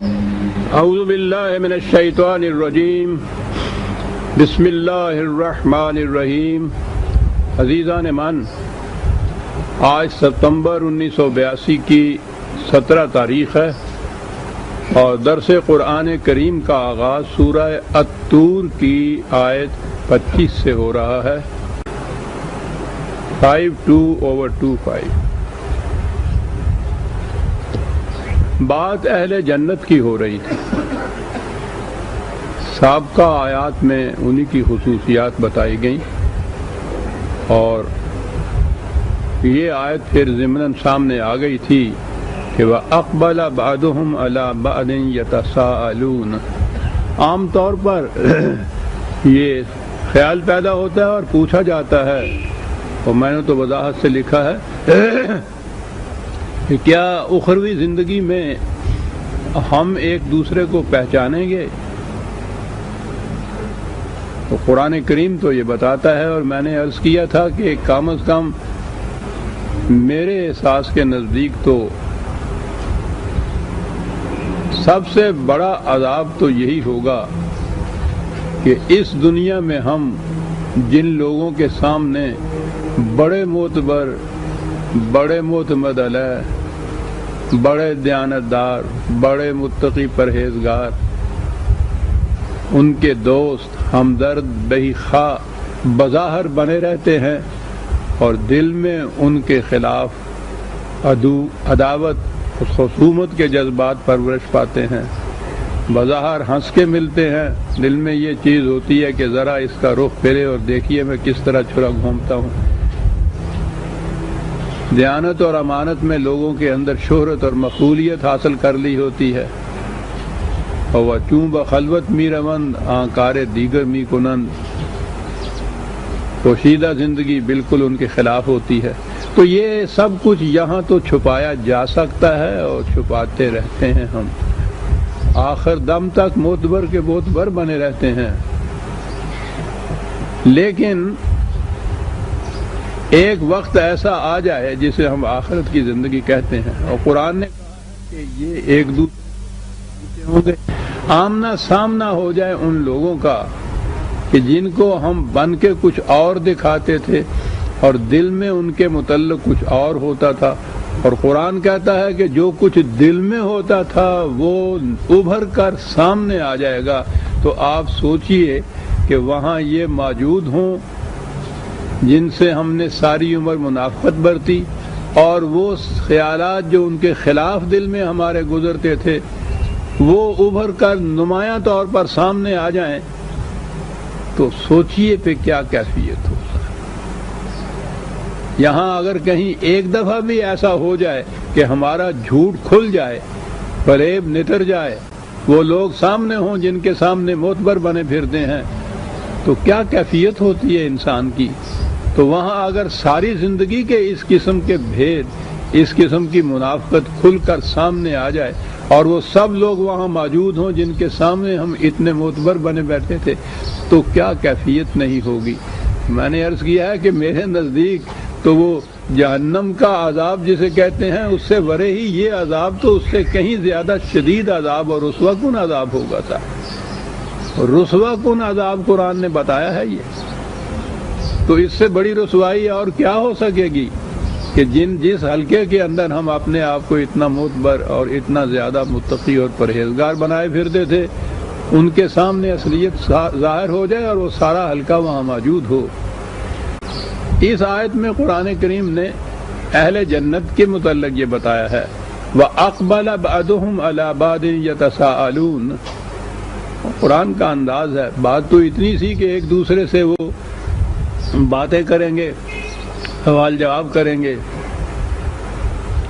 اعوذ باللہ من الشیطان الرجیم بسم اللہ الرحمن الرحیم۔ عزیزان من، آج ستمبر 1982 کی 17 تاریخ ہے اور درس قرآن کریم کا آغاز سورہ الطور کی آیت 25 سے ہو رہا ہے۔ 52/25 بات اہل جنت کی ہو رہی تھی۔ سابقہ آیات میں انہی کی خصوصیات بتائی گئیں اور یہ آیت پھر ضمناً سامنے آ گئی تھی کہ وَأَقْبَلَ بَعْضُهُمْ عَلَى بَعْضٍ يَتَسَاءَلُونَ۔ عام طور پر یہ خیال پیدا ہوتا ہے اور پوچھا جاتا ہے، اور میں نے تو وضاحت سے لکھا ہے کہ کیا اخروی زندگی میں ہم ایک دوسرے کو پہچانیں گے؟ تو قرآن کریم تو یہ بتاتا ہے، اور میں نے عرض کیا تھا کہ کم از کم میرے احساس کے نزدیک تو سب سے بڑا عذاب تو یہی ہوگا کہ اس دنیا میں ہم جن لوگوں کے سامنے بڑے معتبر، بڑے معتمد علیہ، بڑے دیانتدار، بڑے متقی پرہیزگار، ان کے دوست، ہمدرد، بہی خواہ بظاہر بنے رہتے ہیں اور دل میں ان کے خلاف عداوت، خصومت کے جذبات پرورش پاتے ہیں، بظاہر ہنس کے ملتے ہیں، دل میں یہ چیز ہوتی ہے کہ ذرا اس کا رخ پھیرے اور دیکھیے میں کس طرح چھرا گھومتا ہوں۔ دیانت اور امانت میں لوگوں کے اندر شہرت اور مقبولیت حاصل کر لی ہوتی ہے، اور وہ چوں بخلوت می روند آنکار دیگر می کنند، پوشیدہ زندگی بالکل ان کے خلاف ہوتی ہے۔ تو یہ سب کچھ یہاں تو چھپایا جا سکتا ہے اور چھپاتے رہتے ہیں ہم، آخر دم تک معتبر کے معتبر بنے رہتے ہیں۔ لیکن ایک وقت ایسا آ جائے جسے ہم آخرت کی زندگی کہتے ہیں، اور قرآن نے کہا کہ یہ ایک دوسرے ہوں گے، آمنا سامنا ہو جائے ان لوگوں کا کہ جن کو ہم بن کے کچھ اور دکھاتے تھے اور دل میں ان کے متعلق کچھ اور ہوتا تھا، اور قرآن کہتا ہے کہ جو کچھ دل میں ہوتا تھا وہ ابھر کر سامنے آ جائے گا۔ تو آپ سوچئے کہ وہاں یہ موجود ہوں جن سے ہم نے ساری عمر منافقت برتی، اور وہ خیالات جو ان کے خلاف دل میں ہمارے گزرتے تھے وہ ابھر کر نمایاں طور پر سامنے آ جائیں، تو سوچئے پہ کیا کیفیت ہو۔ یہاں اگر کہیں ایک دفعہ بھی ایسا ہو جائے کہ ہمارا جھوٹ کھل جائے، فریب نتر جائے، وہ لوگ سامنے ہوں جن کے سامنے معتبر بنے پھرتے ہیں، تو کیا کیفیت ہوتی ہے انسان کی۔ تو وہاں اگر ساری زندگی کے اس قسم کے بھید، اس قسم کی منافقت کھل کر سامنے آ جائے، اور وہ سب لوگ وہاں موجود ہوں جن کے سامنے ہم اتنے معتبر بنے بیٹھے تھے، تو کیا کیفیت نہیں ہوگی۔ میں نے عرض کیا ہے کہ میرے نزدیک تو وہ جہنم کا عذاب جسے کہتے ہیں اس سے ورے ہی یہ عذاب تو اس سے کہیں زیادہ شدید عذاب اور رسوا کن عذاب ہوگا تھا۔ رسوا کن عذاب قرآن نے بتایا ہے یہ، تو اس سے بڑی رسوائی اور کیا ہو سکے گی کہ جس حلقے کے اندر ہم اپنے آپ کو اتنا معتبر اور اتنا زیادہ متقی اور پرہیزگار بنائے پھرتے تھے، ان کے سامنے اصلیت ظاہر ہو جائے اور وہ سارا حلقہ وہاں موجود ہو۔ اس آیت میں قرآن کریم نے اہل جنت کے متعلق یہ بتایا ہے، وَأَقْبَلَ بَعْضُهُمْ عَلَى بَعْضٍ يَتَسَاءَلُونَ۔ قرآن کا انداز ہے، بات تو اتنی سی کہ ایک دوسرے سے وہ باتیں کریں گے، سوال جواب کریں گے،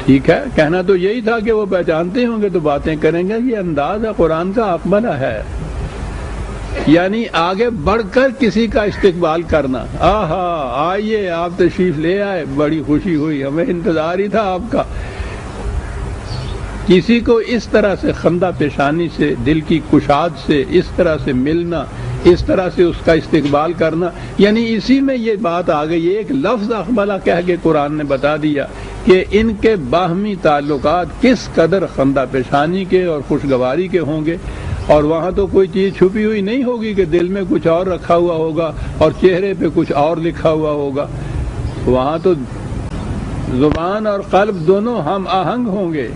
ٹھیک ہے، کہنا تو یہی تھا کہ وہ پہچانتے ہوں گے تو باتیں کریں گے۔ یہ انداز ہے قرآن کا، اقبلہ ہے، یعنی آگے بڑھ کر کسی کا استقبال کرنا۔ آہا آئیے، آپ تشریف لے آئے، بڑی خوشی ہوئی، ہمیں انتظار ہی تھا آپ کا۔ کسی کو اس طرح سے خندہ پیشانی سے، دل کی کشاد سے اس طرح سے ملنا، اس طرح سے اس کا استقبال کرنا، یعنی اسی میں یہ بات آ گئی. ایک لفظ اقبلہ کہہ کے قرآن نے بتا دیا کہ ان کے باہمی تعلقات کس قدر خندہ پیشانی کے اور خوشگواری کے ہوں گے. اور وہاں تو کوئی چیز چھپی ہوئی نہیں ہوگی کہ دل میں کچھ اور رکھا ہوا ہوگا اور چہرے پہ کچھ اور لکھا ہوا ہوگا. وہاں تو زبان اور قلب دونوں ہم آہنگ ہوں گے.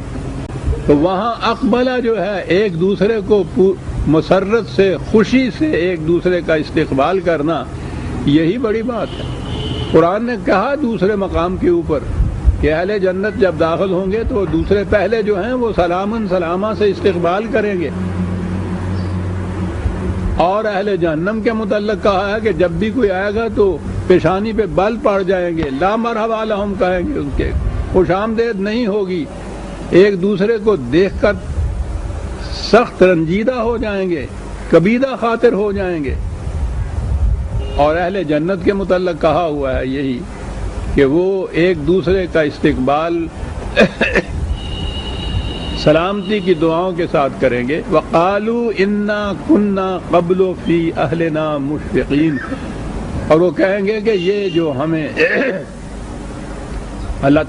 تو وہاں اقبلہ جو ہے ایک دوسرے کو مسرت سے، خوشی سے ایک دوسرے کا استقبال کرنا، یہی بڑی بات ہے. قرآن نے کہا دوسرے مقام کے اوپر کہ اہل جنت جب داخل ہوں گے تو دوسرے پہلے جو ہیں وہ سلامن سلامہ سے استقبال کریں گے. اور اہل جہنم کے متعلق کہا ہے کہ جب بھی کوئی آئے گا تو پیشانی پہ بل پڑ جائیں گے، لا مرحبا لہم کہیں گے، ان کے خوش آمدید نہیں ہوگی، ایک دوسرے کو دیکھ کر سخت رنجیدہ ہو جائیں گے، کبیدہ خاطر ہو جائیں گے. اور اہل جنت کے متعلق کہا ہوا ہے یہی کہ وہ ایک دوسرے کا استقبال سلامتی کی دعاؤں کے ساتھ کریں گے. وَقَالُوا إِنَّا كُنَّا قَبْلُ فِي أَهْلِنَا مُشْفِقِينَ. اور وہ کہیں گے کہ یہ جو ہمیں اللہ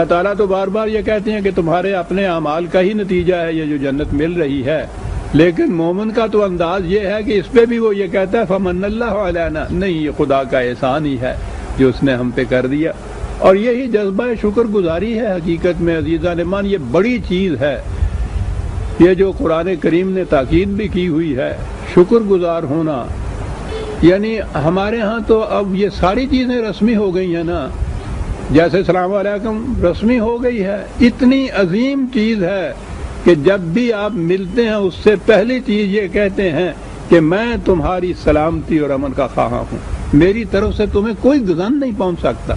تعالیٰ تو بار بار یہ کہتے ہیں کہ تمہارے اپنے اعمال کا ہی نتیجہ ہے یہ جو جنت مل رہی ہے، لیکن مومن کا تو انداز یہ ہے کہ اس پہ بھی وہ یہ کہتا ہے فَمَنَّ اللَّهُ عَلَيْنَا، نہیں یہ خدا کا احسان ہی ہے جو اس نے ہم پہ کر دیا. اور یہی جذبہ شکر گزاری ہے حقیقت میں عزیزان ایمان. یہ بڑی چیز ہے، یہ جو قرآن کریم نے تاکید بھی کی ہوئی ہے، شکر گزار ہونا. یعنی ہمارے ہاں تو اب یہ ساری چیزیں رسمی ہو گئی ہیں نا، جیسے السلام علیکم رسمی ہو گئی ہے. اتنی عظیم چیز ہے کہ جب بھی آپ ملتے ہیں اس سے پہلی چیز یہ کہتے ہیں کہ میں تمہاری سلامتی اور امن کا خواہاں ہوں، میری طرف سے تمہیں کوئی گزن نہیں پہنچ سکتا.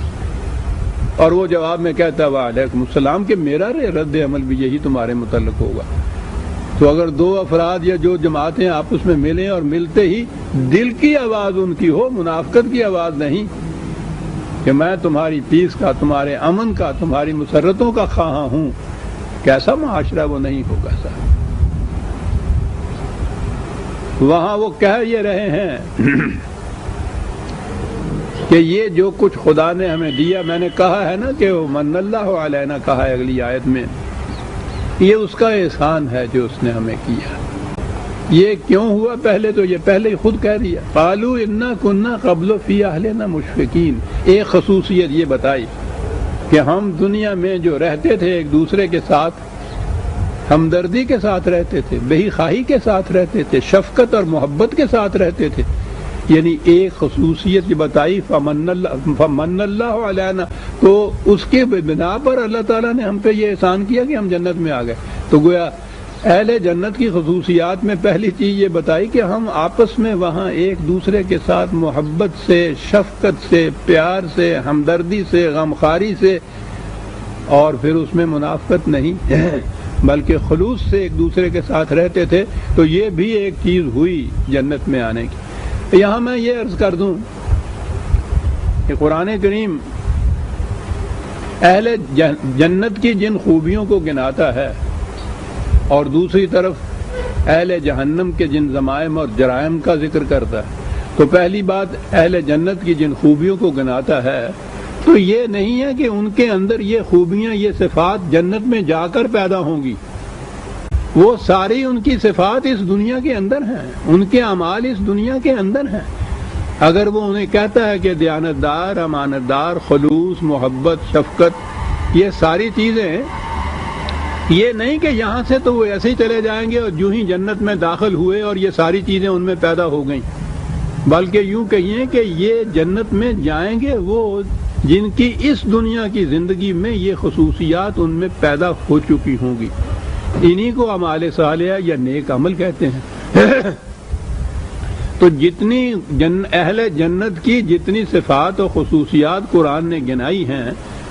اور وہ جواب میں کہتا ہے وعلیکم السلام کہ میرا رد عمل بھی یہی تمہارے متعلق ہوگا. تو اگر دو افراد یا جو جماعتیں آپس میں ملیں اور ملتے ہی دل کی آواز ان کی ہو، منافقت کی آواز نہیں کہ میں تمہاری پیس کا، تمہارے امن کا، تمہاری مسرتوں کا خواہاں ہوں، کیسا معاشرہ وہ نہیں ہوگا صاحب. وہاں وہ کہہ یہ رہے ہیں کہ یہ جو کچھ خدا نے ہمیں دیا، میں نے کہا ہے نا کہ من اللہ علینا کہا ہے اگلی آیت میں، یہ اس کا احسان ہے جو اس نے ہمیں کیا. یہ کیوں ہوا؟ پہلے تو یہ پہلے ہی خود کہہ دیا قالوا انا كنا قبل فی اہلنا مشفقین. ایک خصوصیت یہ بتائی کہ ہم دنیا میں جو رہتے تھے ایک دوسرے کے ساتھ ہمدردی کے ساتھ رہتے تھے، بہی خواہی کے ساتھ رہتے تھے، شفقت اور محبت کے ساتھ رہتے تھے. یعنی ایک خصوصیت یہ بتائی فمن اللہ علینا، تو اس کے بنا پر اللہ تعالیٰ نے ہم پہ یہ احسان کیا کہ ہم جنت میں آ گئے. تو گویا اہل جنت کی خصوصیات میں پہلی چیز یہ بتائی کہ ہم آپس میں وہاں ایک دوسرے کے ساتھ محبت سے، شفقت سے، پیار سے، ہمدردی سے، غمخواری سے، اور پھر اس میں منافقت نہیں بلکہ خلوص سے ایک دوسرے کے ساتھ رہتے تھے. تو یہ بھی ایک چیز ہوئی جنت میں آنے کی. یہاں میں یہ عرض کر دوں کہ قرآن کریم اہل جنت کی جن خوبیوں کو گناتا ہے اور دوسری طرف اہل جہنم کے جن ذمائم اور جرائم کا ذکر کرتا ہے، تو پہلی بات اہل جنت کی جن خوبیوں کو گناتا ہے تو یہ نہیں ہے کہ ان کے اندر یہ خوبیاں، یہ صفات جنت میں جا کر پیدا ہوں گی. وہ ساری ان کی صفات اس دنیا کے اندر ہیں، ان کے اعمال اس دنیا کے اندر ہیں. اگر وہ انہیں کہتا ہے کہ دیانت دار، امانت دار، خلوص، محبت، شفقت، یہ ساری چیزیں، یہ نہیں کہ یہاں سے تو وہ ایسے ہی چلے جائیں گے اور جو ہی جنت میں داخل ہوئے اور یہ ساری چیزیں ان میں پیدا ہو گئیں، بلکہ یوں کہیے کہ یہ جنت میں جائیں گے وہ جن کی اس دنیا کی زندگی میں یہ خصوصیات ان میں پیدا ہو چکی ہوں گی. انہی کو اعمال صالحہ یا نیک عمل کہتے ہیں. تو جتنی اہل جنت کی جتنی صفات و خصوصیات قرآن نے گنائی ہیں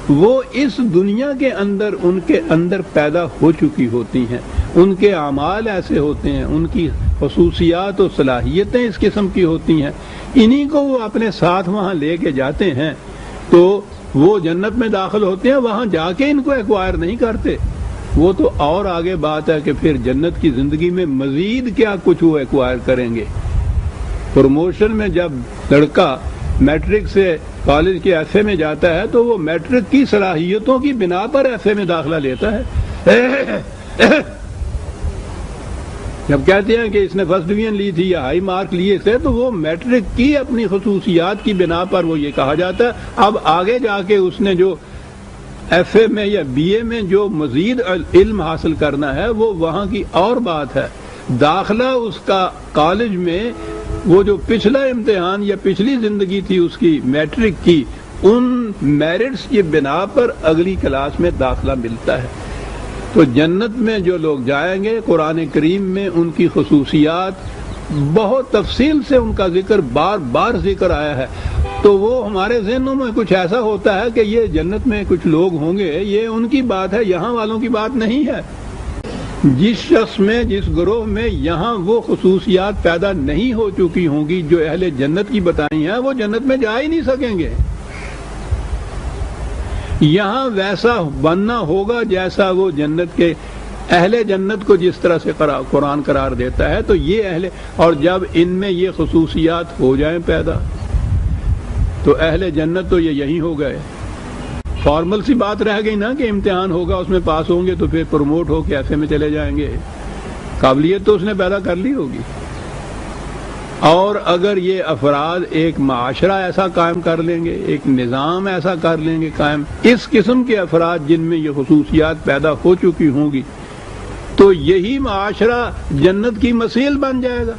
وہ اس دنیا کے اندر ان کے اندر پیدا ہو چکی ہوتی ہیں. ان کے اعمال ایسے ہوتے ہیں، ان کی خصوصیات و صلاحیتیں اس قسم کی ہوتی ہیں. انہی کو وہ اپنے ساتھ وہاں لے کے جاتے ہیں تو وہ جنت میں داخل ہوتے ہیں. وہاں جا کے ان کو ایکوائر نہیں کرتے. وہ تو اور آگے بات ہے کہ پھر جنت کی زندگی میں مزید کیا کچھ وہ ایکوائر کریں گے. پروموشن میں جب لڑکا میٹرک سے کالج کے ایف اے میں جاتا ہے تو وہ میٹرک کی صلاحیتوں کی بنا پر ایف اے میں داخلہ لیتا ہے. جب کہتے ہیں کہ اس نے فرسٹ ڈویژن لی تھی یا ہائی مارک لیے تھے تو وہ میٹرک کی اپنی خصوصیات کی بنا پر وہ یہ کہا جاتا ہے. اب آگے جا کے اس نے جو ایف اے میں یا بی اے میں جو مزید علم حاصل کرنا ہے وہ وہاں کی اور بات ہے. داخلہ اس کا کالج میں وہ جو پچھلا امتحان یا پچھلی زندگی تھی اس کی میٹرک کی ان میرٹس کی بنا پر اگلی کلاس میں داخلہ ملتا ہے. تو جنت میں جو لوگ جائیں گے قرآن کریم میں ان کی خصوصیات بہت تفصیل سے ان کا ذکر بار بار ذکر آیا ہے. تو وہ ہمارے ذہنوں میں کچھ ایسا ہوتا ہے کہ یہ جنت میں کچھ لوگ ہوں گے، یہ ان کی بات ہے، یہاں والوں کی بات نہیں ہے. جس شخص میں جس گروہ میں یہاں وہ خصوصیات پیدا نہیں ہو چکی ہوں گی جو اہل جنت کی بتائی ہیں وہ جنت میں جا ہی نہیں سکیں گے. یہاں ویسا بننا ہوگا جیسا وہ جنت کے اہل جنت کو جس طرح سے قرآن قرار دیتا ہے. تو یہ اہل، اور جب ان میں یہ خصوصیات ہو جائیں پیدا تو اہل جنت تو یہ یہی ہو گئے. فارمل سی بات رہ گئی نا کہ امتحان ہوگا اس میں پاس ہوں گے تو پھر پروموٹ ہو کے ایف اے میں چلے جائیں گے. قابلیت تو اس نے پیدا کر لی ہوگی. اور اگر یہ افراد ایک معاشرہ ایسا قائم کر لیں گے، ایک نظام ایسا کر لیں گے قائم، اس قسم کے افراد جن میں یہ خصوصیات پیدا ہو چکی ہوں گی تو یہی معاشرہ جنت کی مثیل بن جائے گا،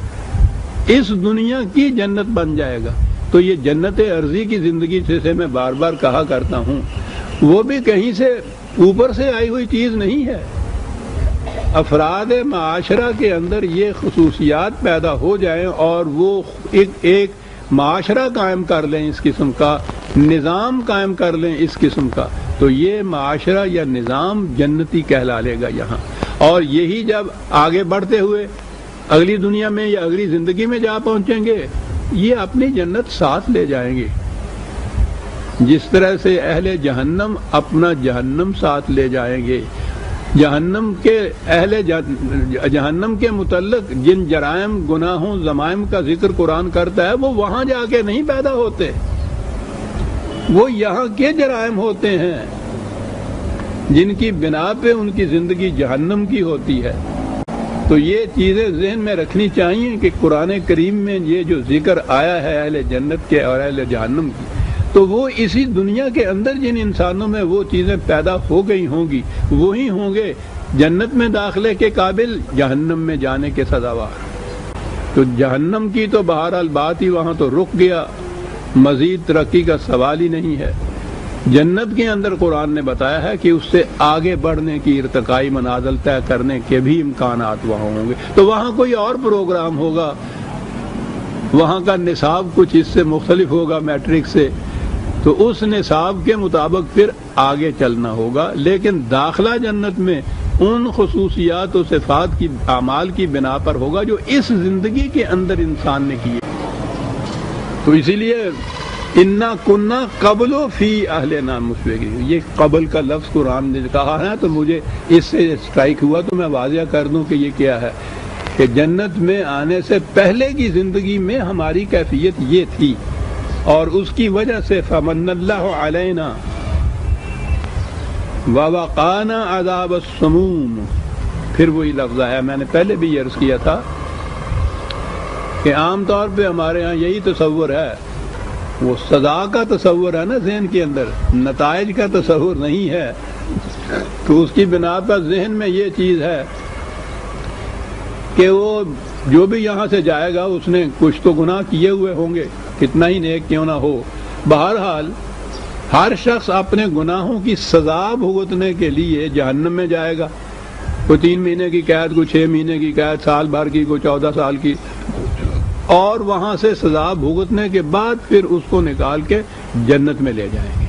اس دنیا کی جنت بن جائے گا. تو یہ جنت عرضی کی زندگی جسے میں بار بار کہا کرتا ہوں وہ بھی کہیں سے اوپر سے آئی ہوئی چیز نہیں ہے. افراد معاشرہ کے اندر یہ خصوصیات پیدا ہو جائیں اور وہ ایک معاشرہ قائم کر لیں، اس قسم کا نظام قائم کر لیں اس قسم کا، تو یہ معاشرہ یا نظام جنتی کہلا لے گا یہاں. اور یہی جب آگے بڑھتے ہوئے اگلی دنیا میں یا اگلی زندگی میں جا پہنچیں گے یہ اپنی جنت ساتھ لے جائیں گے. جس طرح سے اہل جہنم اپنا جہنم ساتھ لے جائیں گے. جہنم کے اہل جہنم کے متعلق جن جرائم گناہوں ضمائم کا ذکر قرآن کرتا ہے وہ وہاں جا کے نہیں پیدا ہوتے، وہ یہاں کے جرائم ہوتے ہیں جن کی بنا پہ ان کی زندگی جہنم کی ہوتی ہے. تو یہ چیزیں ذہن میں رکھنی چاہیے کہ قرآن کریم میں یہ جو ذکر آیا ہے اہل جنت کے اور اہل جہنم کی تو وہ اسی دنیا کے اندر جن انسانوں میں وہ چیزیں پیدا ہو گئی ہوں گی وہی ہوں گے جنت میں داخلے کے قابل، جہنم میں جانے کے سزاوار. تو جہنم کی تو بہرحال بات ہی وہاں تو رک گیا، مزید ترقی کا سوال ہی نہیں ہے. جنت کے اندر قرآن نے بتایا ہے کہ اس سے آگے بڑھنے کی ارتقائی منازل طے کرنے کے بھی امکانات وہاں ہوں گے. تو وہاں کوئی اور پروگرام ہوگا، وہاں کا نصاب کچھ اس سے مختلف ہوگا میٹرک سے، تو اس نصاب کے مطابق پھر آگے چلنا ہوگا. لیکن داخلہ جنت میں ان خصوصیات و صفات کی اعمال کی بنا پر ہوگا جو اس زندگی کے اندر انسان نے کیے. تو اسی لیے انا کننا قبل فی اہلنا مشفقین، یہ قبل کا لفظ قرآن نے کہا ہے تو مجھے اس سے اسٹرائک ہوا تو میں واضح کر دوں کہ یہ کیا ہے کہ جنت میں آنے سے پہلے کی زندگی میں ہماری کیفیت یہ تھی اور اس کی وجہ سے فمن اللہ علینا ووقانا عذاب السموم. پھر وہی لفظ ہے، میں نے پہلے بھی یہ عرض کیا تھا کہ عام طور پہ ہمارے ہاں یہی تصور ہے، وہ سزا کا تصور ہے نا ذہن کے اندر، نتائج کا تصور نہیں ہے. تو اس کی بنا پر ذہن میں یہ چیز ہے کہ وہ جو بھی یہاں سے جائے گا اس نے کچھ تو گناہ کیے ہوئے ہوں گے، کتنا ہی نیک کیوں نہ ہو. بہرحال ہر شخص اپنے گناہوں کی سزا بھگتنے کے لیے جہنم میں جائے گا. کوئی 3 مہینے کی قید، کوئی 6 مہینے کی قید، سال بھر کی، کوئی 14 سال کی، اور وہاں سے سزا بھگتنے کے بعد پھر اس کو نکال کے جنت میں لے جائیں گے.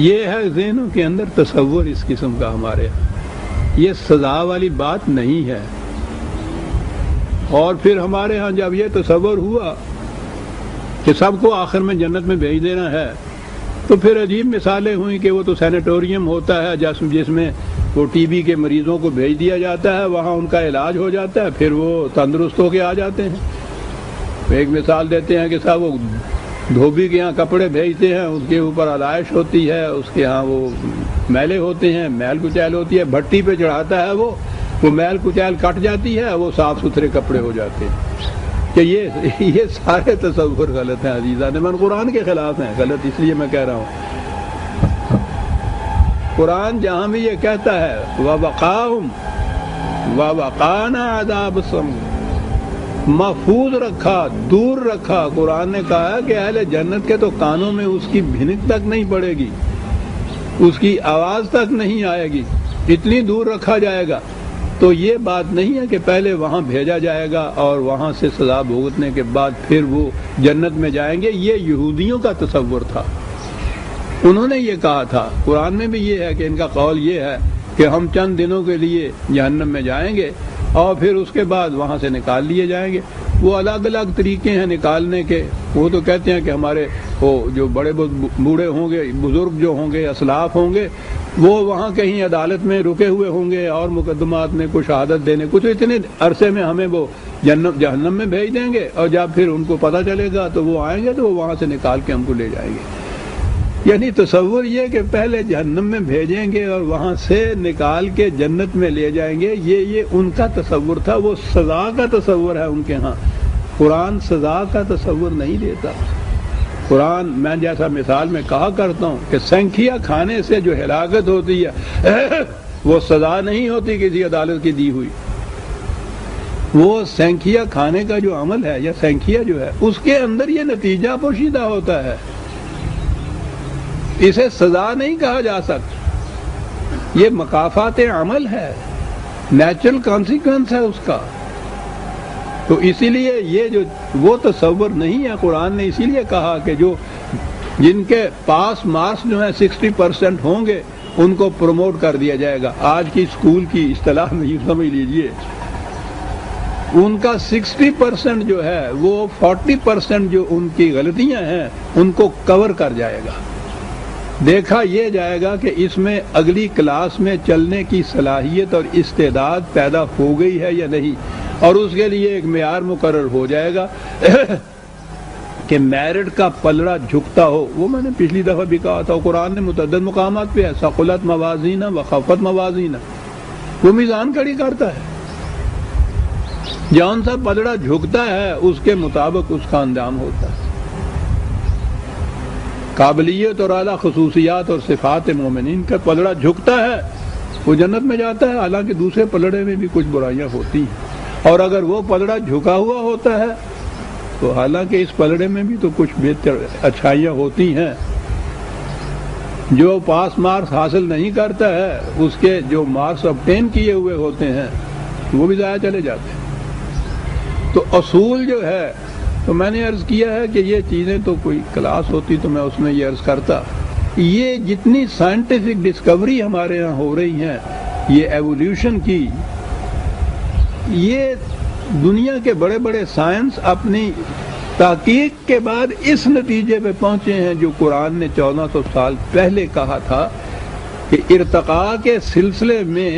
یہ ہے ذہنوں کے اندر تصور اس قسم کا ہمارے، یہ سزا والی بات نہیں ہے. اور پھر ہمارے ہاں جب یہ تصور ہوا کہ سب کو آخر میں جنت میں بھیج دینا ہے تو پھر عجیب مثالیں ہوئیں کہ وہ تو سینیٹوریم ہوتا ہے جس میں وہ ٹی بی کے مریضوں کو بھیج دیا جاتا ہے، وہاں ان کا علاج ہو جاتا ہے، پھر وہ تندرست ہو کے آ جاتے ہیں. ایک مثال دیتے ہیں کہ صاحب وہ دھوبی کے یہاں کپڑے بھیجتے ہیں، اس کے اوپر علائش ہوتی ہے، اس کے ہاں وہ میلے ہوتے ہیں، میل کچیل ہوتی ہے، بھٹی پہ چڑھاتا ہے وہ میل کچیل کٹ جاتی ہے، وہ صاف ستھرے کپڑے ہو جاتے ہیں۔ کہ یہ سارے تصور غلط ہیں عزیزان من، قرآن کے خلاف ہیں، غلط اس لیے میں کہہ رہا ہوں۔ قرآن جہاں بھی یہ کہتا ہے وَوَقَاهُمْ وَوَقَانَا عَذَابَ السَّمُومِ، محفوظ رکھا، دور رکھا، قرآن نے کہا کہ اہل جنت کے تو کانوں میں اس کی بھنک تک نہیں پڑے گی، اس کی آواز تک نہیں آئے گی، اتنی دور رکھا جائے گا۔ تو یہ بات نہیں ہے کہ پہلے وہاں بھیجا جائے گا اور وہاں سے سزا بھگتنے کے بعد پھر وہ جنت میں جائیں گے، یہ یہودیوں کا تصور تھا، انہوں نے یہ کہا تھا۔ قرآن میں بھی یہ ہے کہ ان کا قول یہ ہے کہ ہم چند دنوں کے لیے جہنم میں جائیں گے اور پھر اس کے بعد وہاں سے نکال لیے جائیں گے۔ وہ الگ الگ طریقے ہیں نکالنے کے، وہ تو کہتے ہیں کہ ہمارے وہ جو بڑے بوڑھے ہوں گے، بزرگ جو ہوں گے، اسلاف ہوں گے، وہ وہاں کہیں عدالت میں رکے ہوئے ہوں گے اور مقدمات میں کچھ شہادت دینے، کچھ اتنے عرصے میں ہمیں وہ جہنم میں بھیج دیں گے، اور جب پھر ان کو پتہ چلے گا تو وہ آئیں گے تو وہ وہاں سے نکال کے ہم کو لے جائیں گے۔ یعنی تصور یہ کہ پہلے جہنم میں بھیجیں گے اور وہاں سے نکال کے جنت میں لے جائیں گے، یہ ان کا تصور تھا، وہ سزا کا تصور ہے ان کے ہاں۔ قرآن سزا کا تصور نہیں دیتا۔ قرآن، میں جیسا مثال میں کہا کرتا ہوں کہ سنکھیا کھانے سے جو ہلاکت ہوتی ہے وہ سزا نہیں ہوتی کسی عدالت کی دی ہوئی، وہ سنکھیا کھانے کا جو عمل ہے یا سنکھیا جو ہے اس کے اندر یہ نتیجہ پوشیدہ ہوتا ہے، اسے سزا نہیں کہا جا سکتا، یہ مکافات عمل ہے، نیچرل کانسیکوینس ہے اس کا۔ تو اسی لیے یہ جو وہ تصور نہیں ہے، قرآن نے اسی لیے کہا کہ جن کے پاس مارکس جو ہیں 60% ہوں گے ان کو پروموٹ کر دیا جائے گا۔ آج کی اسکول کی اصطلاح میں یہ سمجھ لیجئے، ان کا 60% جو ہے وہ 40% جو ان کی غلطیاں ہیں ان کو کور کر جائے گا۔ دیکھا یہ جائے گا کہ اس میں اگلی کلاس میں چلنے کی صلاحیت اور استعداد پیدا ہو گئی ہے یا نہیں، اور اس کے لیے ایک معیار مقرر ہو جائے گا کہ میرٹ کا پلڑا جھکتا ہو۔ وہ میں نے پچھلی دفعہ بھی کہا تھا، قرآن نے متعدد مقامات پہ ہے، ثقلت موازینہ و خفت موازینہ، وہ میزان کھڑی کرتا ہے، جون سا پلڑا جھکتا ہے اس کے مطابق اس کا انجام ہوتا ہے۔ قابلیت اور اعلیٰ خصوصیات اور صفات مومنین کا پلڑا جھکتا ہے وہ جنت میں جاتا ہے، حالانکہ دوسرے پلڑے میں بھی کچھ برائیاں ہوتی ہیں، اور اگر وہ پلڑا جھکا ہوا ہوتا ہے تو حالانکہ اس پلڑے میں بھی تو کچھ بہتر اچھائیاں ہوتی ہیں۔ جو پاس مارکس حاصل نہیں کرتا ہے اس کے جو مارکس obtain کیے ہوئے ہوتے ہیں وہ بھی ضائع چلے جاتے ہیں۔ تو اصول جو ہے، تو میں نے عرض کیا ہے کہ یہ چیزیں تو کوئی کلاس ہوتی تو میں اس میں یہ عرض کرتا، یہ جتنی سائنٹیفک ڈسکوری ہمارے یہاں ہو رہی ہیں، یہ ایولیوشن کی، یہ دنیا کے بڑے بڑے سائنس اپنی تحقیق کے بعد اس نتیجے پہ پہنچے ہیں جو قرآن نے 1400 سال پہلے کہا تھا کہ ارتقاء کے سلسلے میں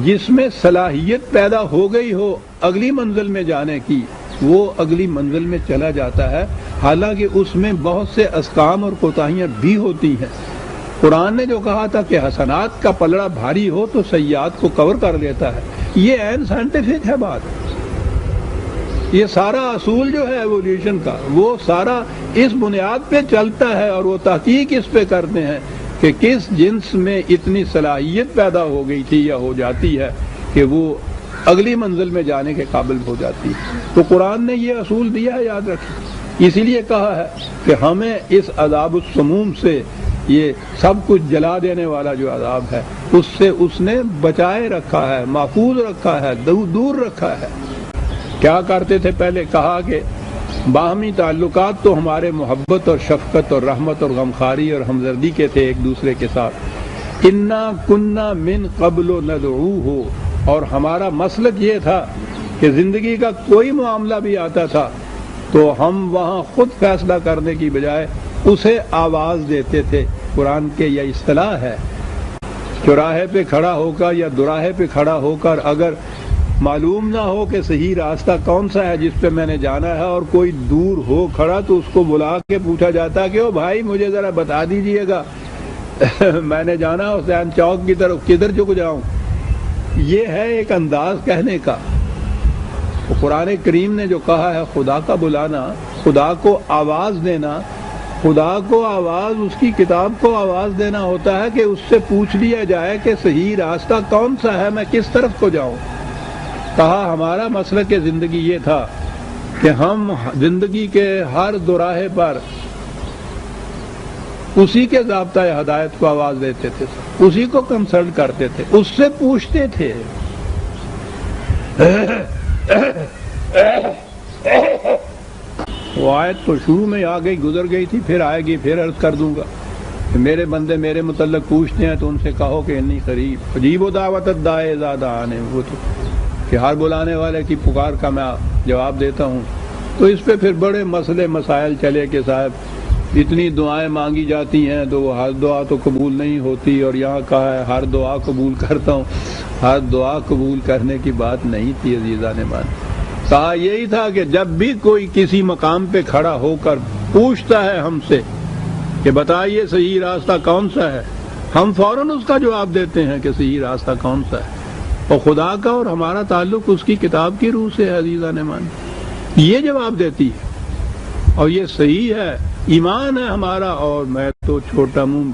جس میں صلاحیت پیدا ہو گئی ہو اگلی منزل میں جانے کی، وہ اگلی منزل میں چلا جاتا ہے، حالانکہ اس میں بہت سے اسقام اور کوتاہیاں بھی ہوتی ہیں۔ قرآن نے جو کہا تھا کہ حسنات کا پلڑا بھاری ہو تو سیئات کو کور کر لیتا ہے، یہ عین سائنٹیفک ہے بات۔ یہ سارا اصول جو ہے ایولیوشن کا وہ سارا اس بنیاد پہ چلتا ہے، اور وہ تحقیق اس پہ کرتے ہیں کہ کس جنس میں اتنی صلاحیت پیدا ہو گئی تھی یا ہو جاتی ہے کہ وہ اگلی منزل میں جانے کے قابل ہو جاتی ہے۔ تو قرآن نے یہ اصول دیا ہے، یاد رکھیں، اسی لیے کہا ہے کہ ہمیں اس عذاب السموم سے، یہ سب کچھ جلا دینے والا جو عذاب ہے، اس سے اس نے بچائے رکھا ہے، محفوظ رکھا ہے، دور رکھا ہے۔ کیا کرتے تھے پہلے؟ کہا کہ باہمی تعلقات تو ہمارے محبت اور شفقت اور رحمت اور غمخواری اور ہمدردی کے تھے ایک دوسرے کے ساتھ، انا کننا من قبل ندعوہ، اور ہمارا مسلک یہ تھا کہ زندگی کا کوئی معاملہ بھی آتا تھا تو ہم وہاں خود فیصلہ کرنے کی بجائے اسے آواز دیتے تھے۔ قرآن کے یہ اصطلاح ہے، چوراہے پہ کھڑا ہو کر یا دوراہے پہ کھڑا ہو کر اگر معلوم نہ ہو کہ صحیح راستہ کون سا ہے جس پہ میں نے جانا ہے، اور کوئی دور ہو کھڑا تو اس کو بلا کے پوچھا جاتا کہ او بھائی مجھے ذرا بتا دیجئے گا میں نے جانا حسین چوک کی طرف، کدھر جھک جاؤں؟ یہ ہے ایک انداز کہنے کا۔ قرآن کریم نے جو کہا ہے خدا کا بلانا، خدا کو آواز دینا، خدا کو آواز، اس کی کتاب کو آواز دینا ہوتا ہے کہ اس سے پوچھ لیا جائے کہ صحیح راستہ کون سا ہے، میں کس طرف کو جاؤں۔ کہا ہمارا مسلک زندگی یہ تھا کہ ہم زندگی کے ہر دوراہے پر اسی کے ضابطۂ ہدایت کو آواز دیتے تھے، اسی کو کنسلٹ کرتے تھے، اس سے پوچھتے تھے۔ وہ آیت تو شروع میں آ گئی، گزر گئی تھی، پھر آئے گی، پھر عرض کر دوں گا کہ میرے بندے میرے متعلق پوچھتے ہیں تو ان سے کہو کہ انی قریب اجیب دعوت الداعی اذا دعان، وہ تو کہ ہر بلانے والے کی پکار کا میں جواب دیتا ہوں۔ تو اس پہ پھر بڑے مسئلے مسائل چلے کہ صاحب اتنی دعائیں مانگی جاتی ہیں تو وہ ہر دعا تو قبول نہیں ہوتی، اور یہاں کہا ہے ہر دعا قبول کرتا ہوں۔ ہر دعا قبول کرنے کی بات نہیں تھی عزیزان مان، کہا یہی تھا کہ جب بھی کوئی کسی مقام پہ کھڑا ہو کر پوچھتا ہے ہم سے کہ بتائیے صحیح راستہ کون سا ہے، ہم فوراً اس کا جواب دیتے ہیں کہ صحیح راستہ کون سا ہے، اور خدا کا اور ہمارا تعلق اس کی کتاب کی روح سے ہے عزیزان مان، یہ جواب دیتی ہے، اور یہ صحیح ہے، ایمان ہے ہمارا۔ اور میں تو چھوٹا منہ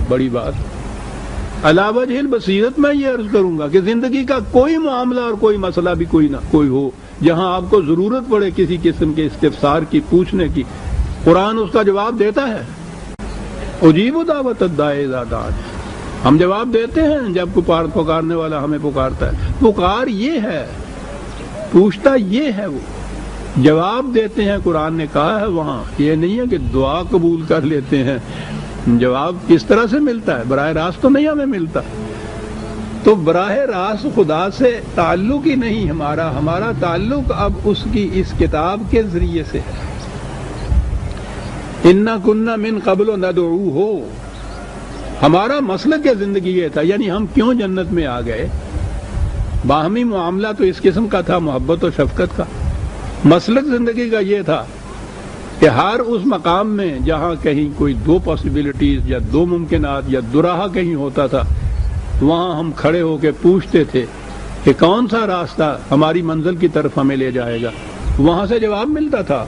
بڑی بات علا وجہ البصیرت میں یہ عرض کروں گا کہ زندگی کا کوئی معاملہ اور کوئی مسئلہ بھی کوئی ہو جہاں آپ کو ضرورت پڑے کسی قسم کے استفسار کی، پوچھنے کی، قرآن اس کا جواب دیتا ہے۔ اجیب دعوت الداعی اذا دعان، ہم جواب دیتے ہیں جب پکارنے والا ہمیں پکارتا ہے۔ پکار یہ ہے، پوچھتا یہ ہے، وہ جواب دیتے ہیں۔ قرآن نے کہا ہے وہاں، یہ نہیں ہے کہ دعا قبول کر لیتے ہیں۔ جواب کس طرح سے ملتا ہے؟ براہ راست تو نہیں ہمیں ملتا، تو براہ راست خدا سے تعلق ہی نہیں ہمارا تعلق اب اس کی اس کتاب کے ذریعے سے ہے۔ اِنَّا كُنَّا مِن قَبْلُ نَدْعُوهُ، ہمارا مسلک کے زندگی یہ تھا، یعنی ہم کیوں جنت میں آ گئے؟ باہمی معاملہ تو اس قسم کا تھا، محبت و شفقت کا۔ مسلک زندگی کا یہ تھا کہ ہر اس مقام میں جہاں کہیں کوئی دو پاسبلٹیز یا دو ممکنات یا دوراہا کہیں ہوتا تھا، وہاں ہم کھڑے ہو کے پوچھتے تھے کہ کون سا راستہ ہماری منزل کی طرف ہمیں لے جائے گا، وہاں سے جواب ملتا تھا،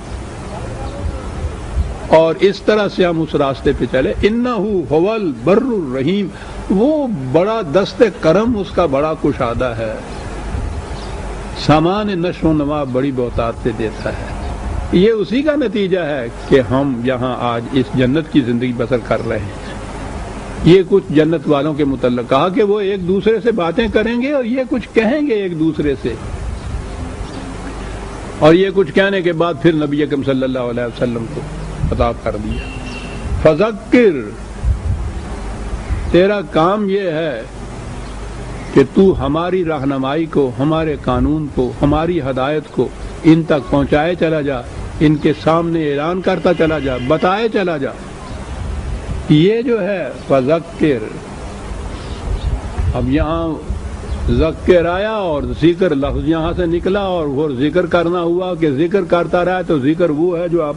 اور اس طرح سے ہم اس راستے پہ چلے۔ انہو هو البر الرحیم، وہ بڑا دست کرم اس کا بڑا کشادہ ہے، سامان نشو و نما بڑی بہتات سے دیتا ہے۔ یہ اسی کا نتیجہ ہے کہ ہم یہاں آج اس جنت کی زندگی بسر کر رہے ہیں۔ یہ کچھ جنت والوں کے متعلق کہا کہ وہ ایک دوسرے سے باتیں کریں گے اور یہ کچھ کہیں گے ایک دوسرے سے، اور یہ کچھ کہنے کے بعد پھر نبی اکرم صلی اللہ علیہ وسلم کو خطاب کر دیا، فذکر، تیرا کام یہ ہے کہ تو ہماری رہنمائی کو، ہمارے قانون کو، ہماری ہدایت کو ان تک پہنچائے چلا جا، ان کے سامنے اعلان کرتا چلا جا، بتائے چلا جا۔ یہ جو ہے فذکر، اب یہاں ذکر آیا اور ذکر لفظ یہاں سے نکلا اور وہ ذکر کرنا ہوا کہ ذکر کرتا رہا، تو ذکر وہ ہے جو آپ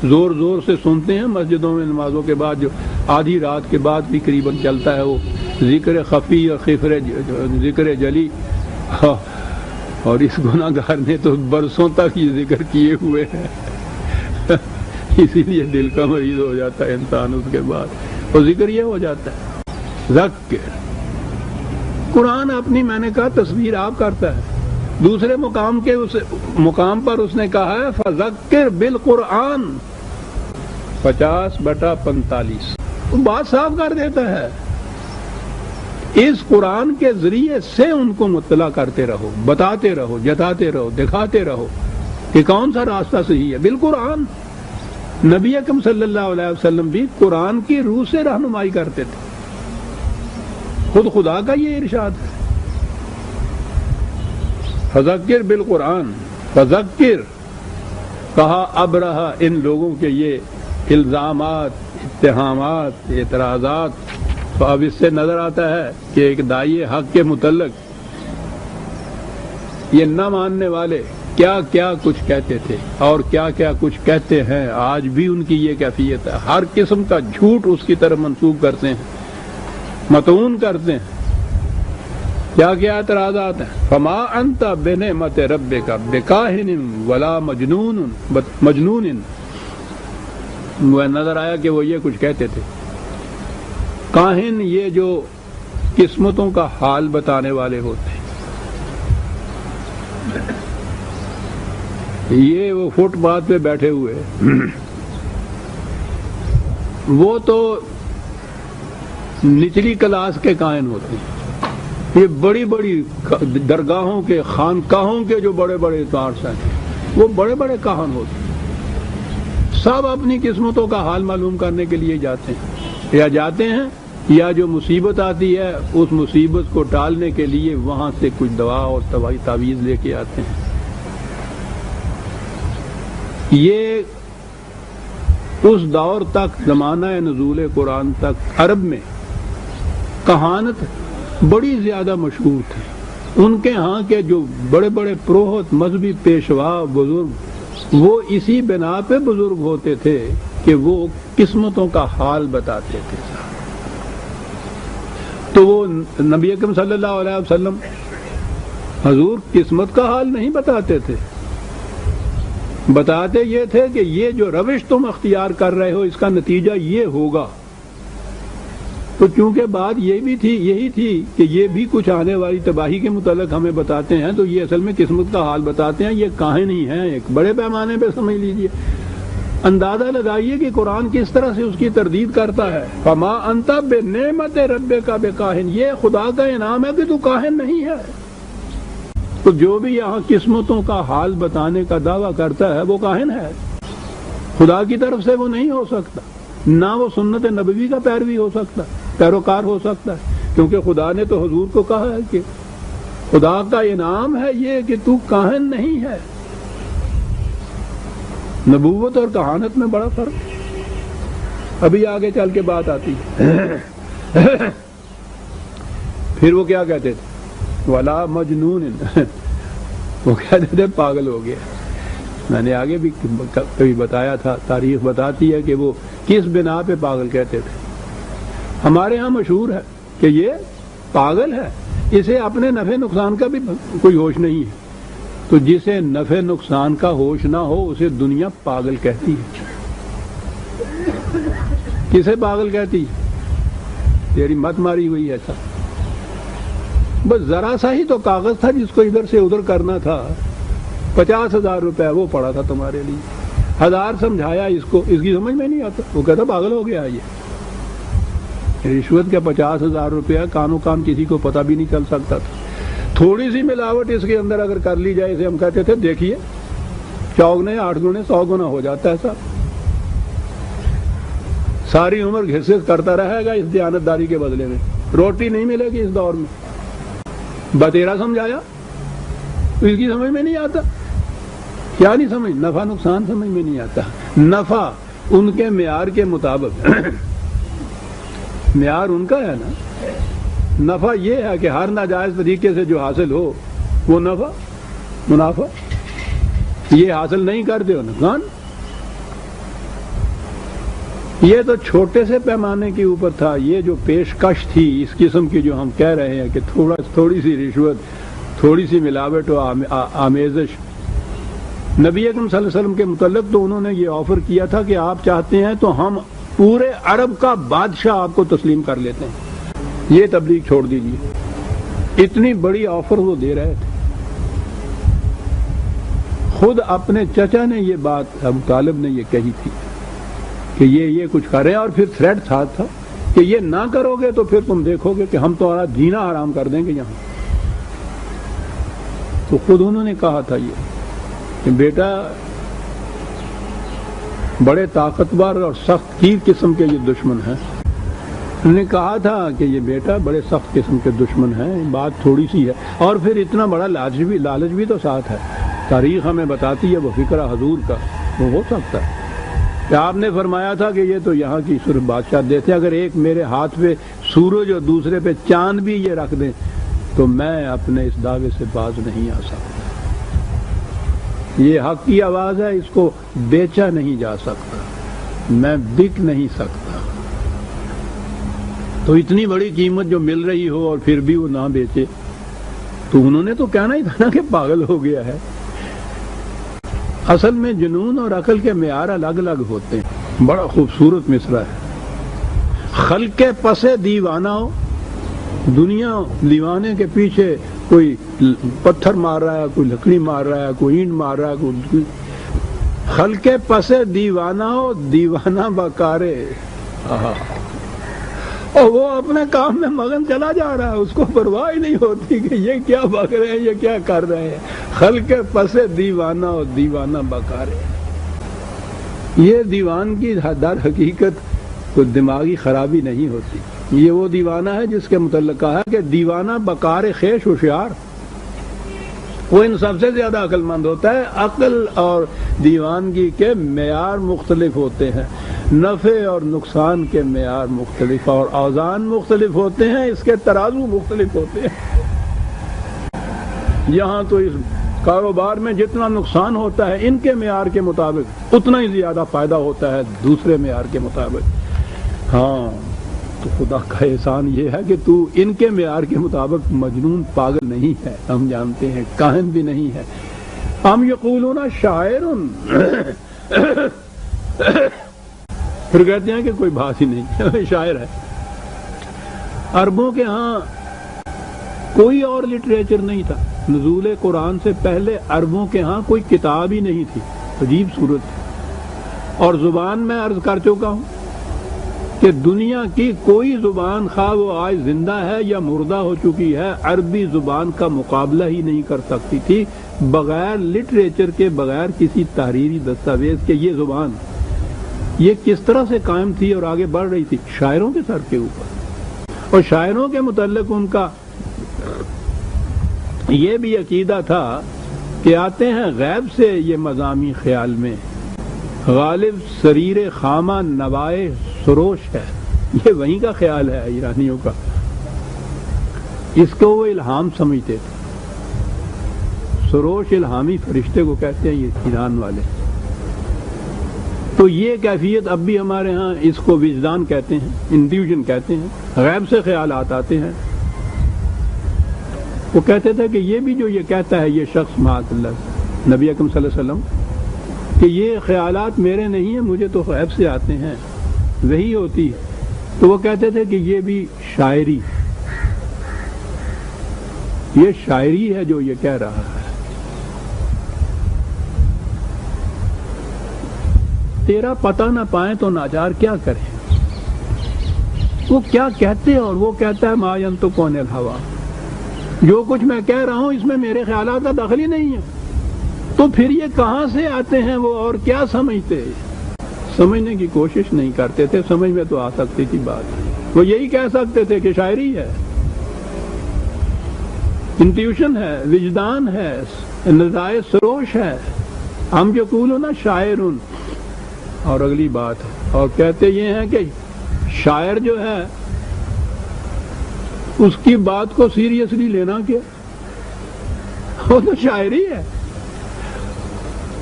زور زور سے سنتے ہیں مسجدوں میں نمازوں کے بعد، جو آدھی رات کے بعد بھی قریباً چلتا ہے، وہ ذکر خفی اور ذکر جلی۔ اور اس گناہ گار نے تو برسوں تک یہ ذکر کیے ہوئے ہیں اسی لیے دل کا مریض ہو جاتا ہے انسان اس کے بعد، اور ذکر یہ ہو جاتا ہے ذکر۔ قرآن اپنی، میں نے کہا، تصویر آپ کرتا ہے، دوسرے مقام پر اس نے کہا ہے فذکر بالقرآن 50/45، بات صاف کر دیتا ہے، اس قرآن کے ذریعے سے ان کو مطلع کرتے رہو، بتاتے رہو، جتاتے رہو، دکھاتے رہو کہ کون سا راستہ صحیح ہے بالقرآن۔ نبی اکرم صلی اللہ علیہ وسلم بھی قرآن کی روح سے رہنمائی کرتے تھے، خود خدا کا یہ ارشاد ہے، فذکر بالقرآن، فذکر، کہا اب رہا ان لوگوں کے یہ الزامات، اتہامات، اعتراضات، تو اب اس سے نظر آتا ہے کہ ایک داعی حق کے متعلق یہ نہ ماننے والے کیا کیا کچھ کہتے تھے اور کیا کیا کچھ کہتے ہیں، آج بھی ان کی یہ کیفیت ہے، ہر قسم کا جھوٹ اس کی طرف منسوب کرتے ہیں، مطعون کرتے ہیں۔ کیا کیا اعتراضات ہیں؟ فما انت بنعمت ربک بکاہن ولا مجنون۔ وہ نظر آیا کہ وہ یہ کچھ کہتے تھے۔ کاہن یہ جو قسمتوں کا حال بتانے والے ہوتے ہیں، یہ وہ فٹ پاتھ پہ بیٹھے ہوئے وہ تو نچلی کلاس کے کاہن ہوتے ہیں، یہ بڑی بڑی درگاہوں کے خانقاہوں کے جو بڑے بڑے تارس ہیں وہ بڑے بڑے کاہن ہوتے ہیں، سب اپنی قسمتوں کا حال معلوم کرنے کے لیے جاتے ہیں یا جو مصیبت آتی ہے اس مصیبت کو ٹالنے کے لیے وہاں سے کچھ دوا اور تعویذ لے کے آتے ہیں۔ یہ اس دور تک، زمانہ نزول قرآن تک عرب میں کہانت بڑی زیادہ مشہور تھی۔ ان کے ہاں کے جو بڑے بڑے پروہت، مذہبی پیشوا، بزرگ، وہ اسی بنا پہ بزرگ ہوتے تھے کہ وہ قسمتوں کا حال بتاتے تھے۔ تو وہ نبی اکرم صلی اللہ علیہ وسلم حضور قسمت کا حال نہیں بتاتے تھے، بتاتے یہ تھے کہ یہ جو روش تم اختیار کر رہے ہو اس کا نتیجہ یہ ہوگا۔ تو چونکہ بات یہی تھی کہ یہ بھی کچھ آنے والی تباہی کے متعلق ہمیں بتاتے ہیں، تو یہ اصل میں قسمت کا حال بتاتے ہیں، یہ کاہن ہی ہیں، ایک بڑے پیمانے پہ سمجھ لیجئے۔ اندازہ لگائیے کہ قرآن کس طرح سے اس کی تردید کرتا ہے۔ فما انت بنعمت ربک بکاہن، یہ خدا کا انعام ہے کہ تو کاہن نہیں ہے۔ تو جو بھی یہاں قسمتوں کا حال بتانے کا دعویٰ کرتا ہے وہ کاہن ہے، خدا کی طرف سے وہ نہیں ہو سکتا، نہ وہ سنت نبوی کا پیروکار ہو سکتا ہے، کیونکہ خدا نے تو حضور کو کہا ہے کہ خدا کا انعام ہے یہ کہ تو کاہن نہیں ہے۔ نبوت اور کہانت میں بڑا فرق، ابھی آگے چل کے بات آتی ہے۔ پھر وہ کیا کہتے تھے؟ ولا مجنون، وہ کہتے تھے پاگل ہو گیا۔ میں نے آگے بھی کبھی بتایا تھا، تاریخ بتاتی ہے کہ وہ کس بنا پہ پاگل کہتے تھے۔ ہمارے ہاں مشہور ہے کہ یہ پاگل ہے، اسے اپنے نفع نقصان کا بھی کوئی ہوش نہیں ہے۔ تو جسے نفع نقصان کا ہوش نہ ہو اسے دنیا پاگل کہتی ہے۔ کسے پاگل کہتی ہے؟ تیری مت ماری ہوئی ہے ایسا، بس ذرا سا ہی تو کاغذ تھا جس کو ادھر سے ادھر کرنا تھا، 50,000 روپے وہ پڑا تھا تمہارے لیے، 1000 سمجھایا اس کو، اس کی سمجھ میں نہیں آتا، وہ کہتا پاگل ہو گیا یہ۔ رشوت کا 50,000 روپیہ کانوں کان کسی کو پتہ بھی نہیں چل سکتا تھا۔ تھوڑی سی ملاوٹ اس کے اندر اگر کر لی جائے، اسے ہم کہتے تھے دیکھیے چوگنے 8 گنے 100 گنا ہو جاتا ہے صاحب۔ ساری عمر گھسیٹ کرتا رہے گا اس دیانتداری کے بدلے میں، روٹی نہیں ملے گی اس دور میں۔ بتیرا سمجھایا تو اس کی سمجھ میں نہیں آتا، کیا نہیں سمجھ، نفع نقصان سمجھ میں نہیں آتا۔ نفع ان کے معیار کے مطابق، معیار ان کا ہے نا، نفع یہ ہے کہ ہر ناجائز طریقے سے جو حاصل ہو وہ نفع منافع، یہ حاصل نہیں کرتے ہو نقصان۔ یہ تو چھوٹے سے پیمانے کے اوپر تھا، یہ جو پیشکش تھی اس قسم کی جو ہم کہہ رہے ہیں کہ تھوڑی سی رشوت، تھوڑی سی ملاوٹ و آمیزش، نبی اکرم صلی اللہ علیہ وسلم کے متعلق تو انہوں نے یہ آفر کیا تھا کہ آپ چاہتے ہیں تو ہم پورے عرب کا بادشاہ آپ کو تسلیم کر لیتے ہیں، یہ تبلیغ چھوڑ دیجیے۔ اتنی بڑی آفر وہ دے رہے تھے۔ خود اپنے چچا نے یہ بات ابو طالب نے یہ کہی تھی کہ یہ کچھ کریں، اور پھر تھریٹ ساتھ تھا کہ یہ نہ کرو گے تو پھر تم دیکھو گے کہ ہم تمہارا جینا حرام کر دیں گے یہاں۔ تو خود انہوں نے کہا تھا یہ کہ بیٹا بڑے طاقتور اور سخت کی قسم کے یہ دشمن ہیں۔ انہوں نے کہا تھا کہ یہ بیٹا بڑے سخت قسم کے دشمن ہیں، بات تھوڑی سی ہے، اور پھر اتنا بڑا لالچ بھی تو ساتھ ہے۔ تاریخ ہمیں بتاتی ہے وہ فکرہ حضور کا وہ ہو سکتا ہے کہ آپ نے فرمایا تھا کہ یہ تو یہاں کی صرف بادشاہ دیتے، اگر ایک میرے ہاتھ پہ سورج اور دوسرے پہ چاند بھی یہ رکھ دیں تو میں اپنے اس دعوے سے باز نہیں آ سکتا۔ یہ حق کی آواز ہے، اس کو بیچا نہیں جا سکتا، میں بک نہیں سکتا۔ تو اتنی بڑی قیمت جو مل رہی ہو اور پھر بھی وہ نہ بیچے، تو انہوں نے تو کہنا ہی تھا نا کہ پاگل ہو گیا ہے۔ اصل میں جنون اور عقل کے معیار الگ الگ ہوتے ہیں۔ بڑا خوبصورت مصرع ہے، خلق پس دیوانہ ہو، دنیا دیوانے کے پیچھے کوئی پتھر مار رہا ہے، کوئی لکڑی مار رہا ہے، کوئی اینٹ مار رہا ہے، کوئی خلق پس دیوانہ ہو، دیوانہ بکارے، اور وہ اپنے کام میں مگن چلا جا رہا ہے، اس کو پرواہ ہی نہیں ہوتی کہ یہ کیا بک رہے ہیں، یہ کیا کر رہے ہیں۔ خلق پس دیوانہ ہو، دیوانہ بکارے۔ یہ دیوان کی در حقیقت کوئی دماغی خرابی نہیں ہوتی، یہ وہ دیوانہ ہے جس کے متعلق کہا ہے کہ دیوانہ بکار خیش ہوشیار، وہ ان سب سے زیادہ عقل مند ہوتا ہے۔ عقل اور دیوانگی کے معیار مختلف ہوتے ہیں، نفع اور نقصان کے معیار مختلف اور اوزان مختلف ہوتے ہیں، اس کے ترازو مختلف ہوتے ہیں۔ یہاں تو اس کاروبار میں جتنا نقصان ہوتا ہے ان کے معیار کے مطابق، اتنا ہی زیادہ فائدہ ہوتا ہے دوسرے معیار کے مطابق۔ ہاں تو خدا کا احسان یہ ہے کہ تو ان کے معیار کے مطابق مجنون پاگل نہیں ہے، ہم جانتے ہیں، کاہن بھی نہیں ہے۔ ہم یقولون شاعر، پھر کہتے ہیں کہ کوئی بات ہی نہیں، شاعر ہے۔ عربوں کے ہاں کوئی اور لٹریچر نہیں تھا، نزول قرآن سے پہلے عربوں کے ہاں کوئی کتاب ہی نہیں تھی، عجیب صورت ہے۔ اور زبان میں عرض کر چکا ہوں کہ دنیا کی کوئی زبان، خواہ وہ آج زندہ ہے یا مردہ ہو چکی ہے، عربی زبان کا مقابلہ ہی نہیں کر سکتی تھی بغیر لٹریچر کے، بغیر کسی تحریری دستاویز کے۔ یہ زبان یہ کس طرح سے قائم تھی اور آگے بڑھ رہی تھی؟ شاعروں کے سر کے اوپر۔ اور شاعروں کے متعلق ان کا یہ بھی عقیدہ تھا کہ آتے ہیں غیب سے یہ مضامین خیال میں، غالب سریر خامہ نوائے سروش ہے، یہ وہیں کا خیال ہے ایرانیوں کا، اس کو وہ الہام سمجھتے تھے۔ سروش الہامی فرشتے کو کہتے ہیں یہ ایران والے۔ تو یہ کیفیت اب بھی ہمارے ہاں اس کو وجدان کہتے ہیں، انٹیویژن کہتے ہیں، غیب سے خیالات آتے ہیں۔ وہ کہتے تھے کہ یہ بھی جو یہ کہتا ہے یہ شخص معاذ اللہ نبی اکرم صلی اللہ علیہ وسلم کہ یہ خیالات میرے نہیں ہیں، مجھے تو غیب سے آتے ہیں، وہی ہوتی ہے، تو وہ کہتے تھے کہ یہ بھی شاعری، یہ شاعری ہے جو یہ کہہ رہا ہے۔ تیرا پتہ نہ پائیں تو ناچار کیا کریں، وہ کیا کہتے ہیں اور وہ کہتا ہے ما ینطق عن الہویٰ، جو کچھ میں کہہ رہا ہوں اس میں میرے خیالات کا دخل ہی نہیں ہے۔ تو پھر یہ کہاں سے آتے ہیں وہ اور کیا سمجھتے؟ سمجھنے کی کوشش نہیں کرتے تھے، سمجھ میں تو آ سکتی تھی بات، وہ یہی کہہ سکتے تھے کہ شاعری ہے، انٹیوشن ہے، وجدان ہے، نزائے سروش ہے، ہم یقولون شاعر۔ اور اگلی بات ہے، اور کہتے یہ ہیں کہ شاعر جو ہے اس کی بات کو سیریسلی لینا کیا، وہ تو شاعری ہے۔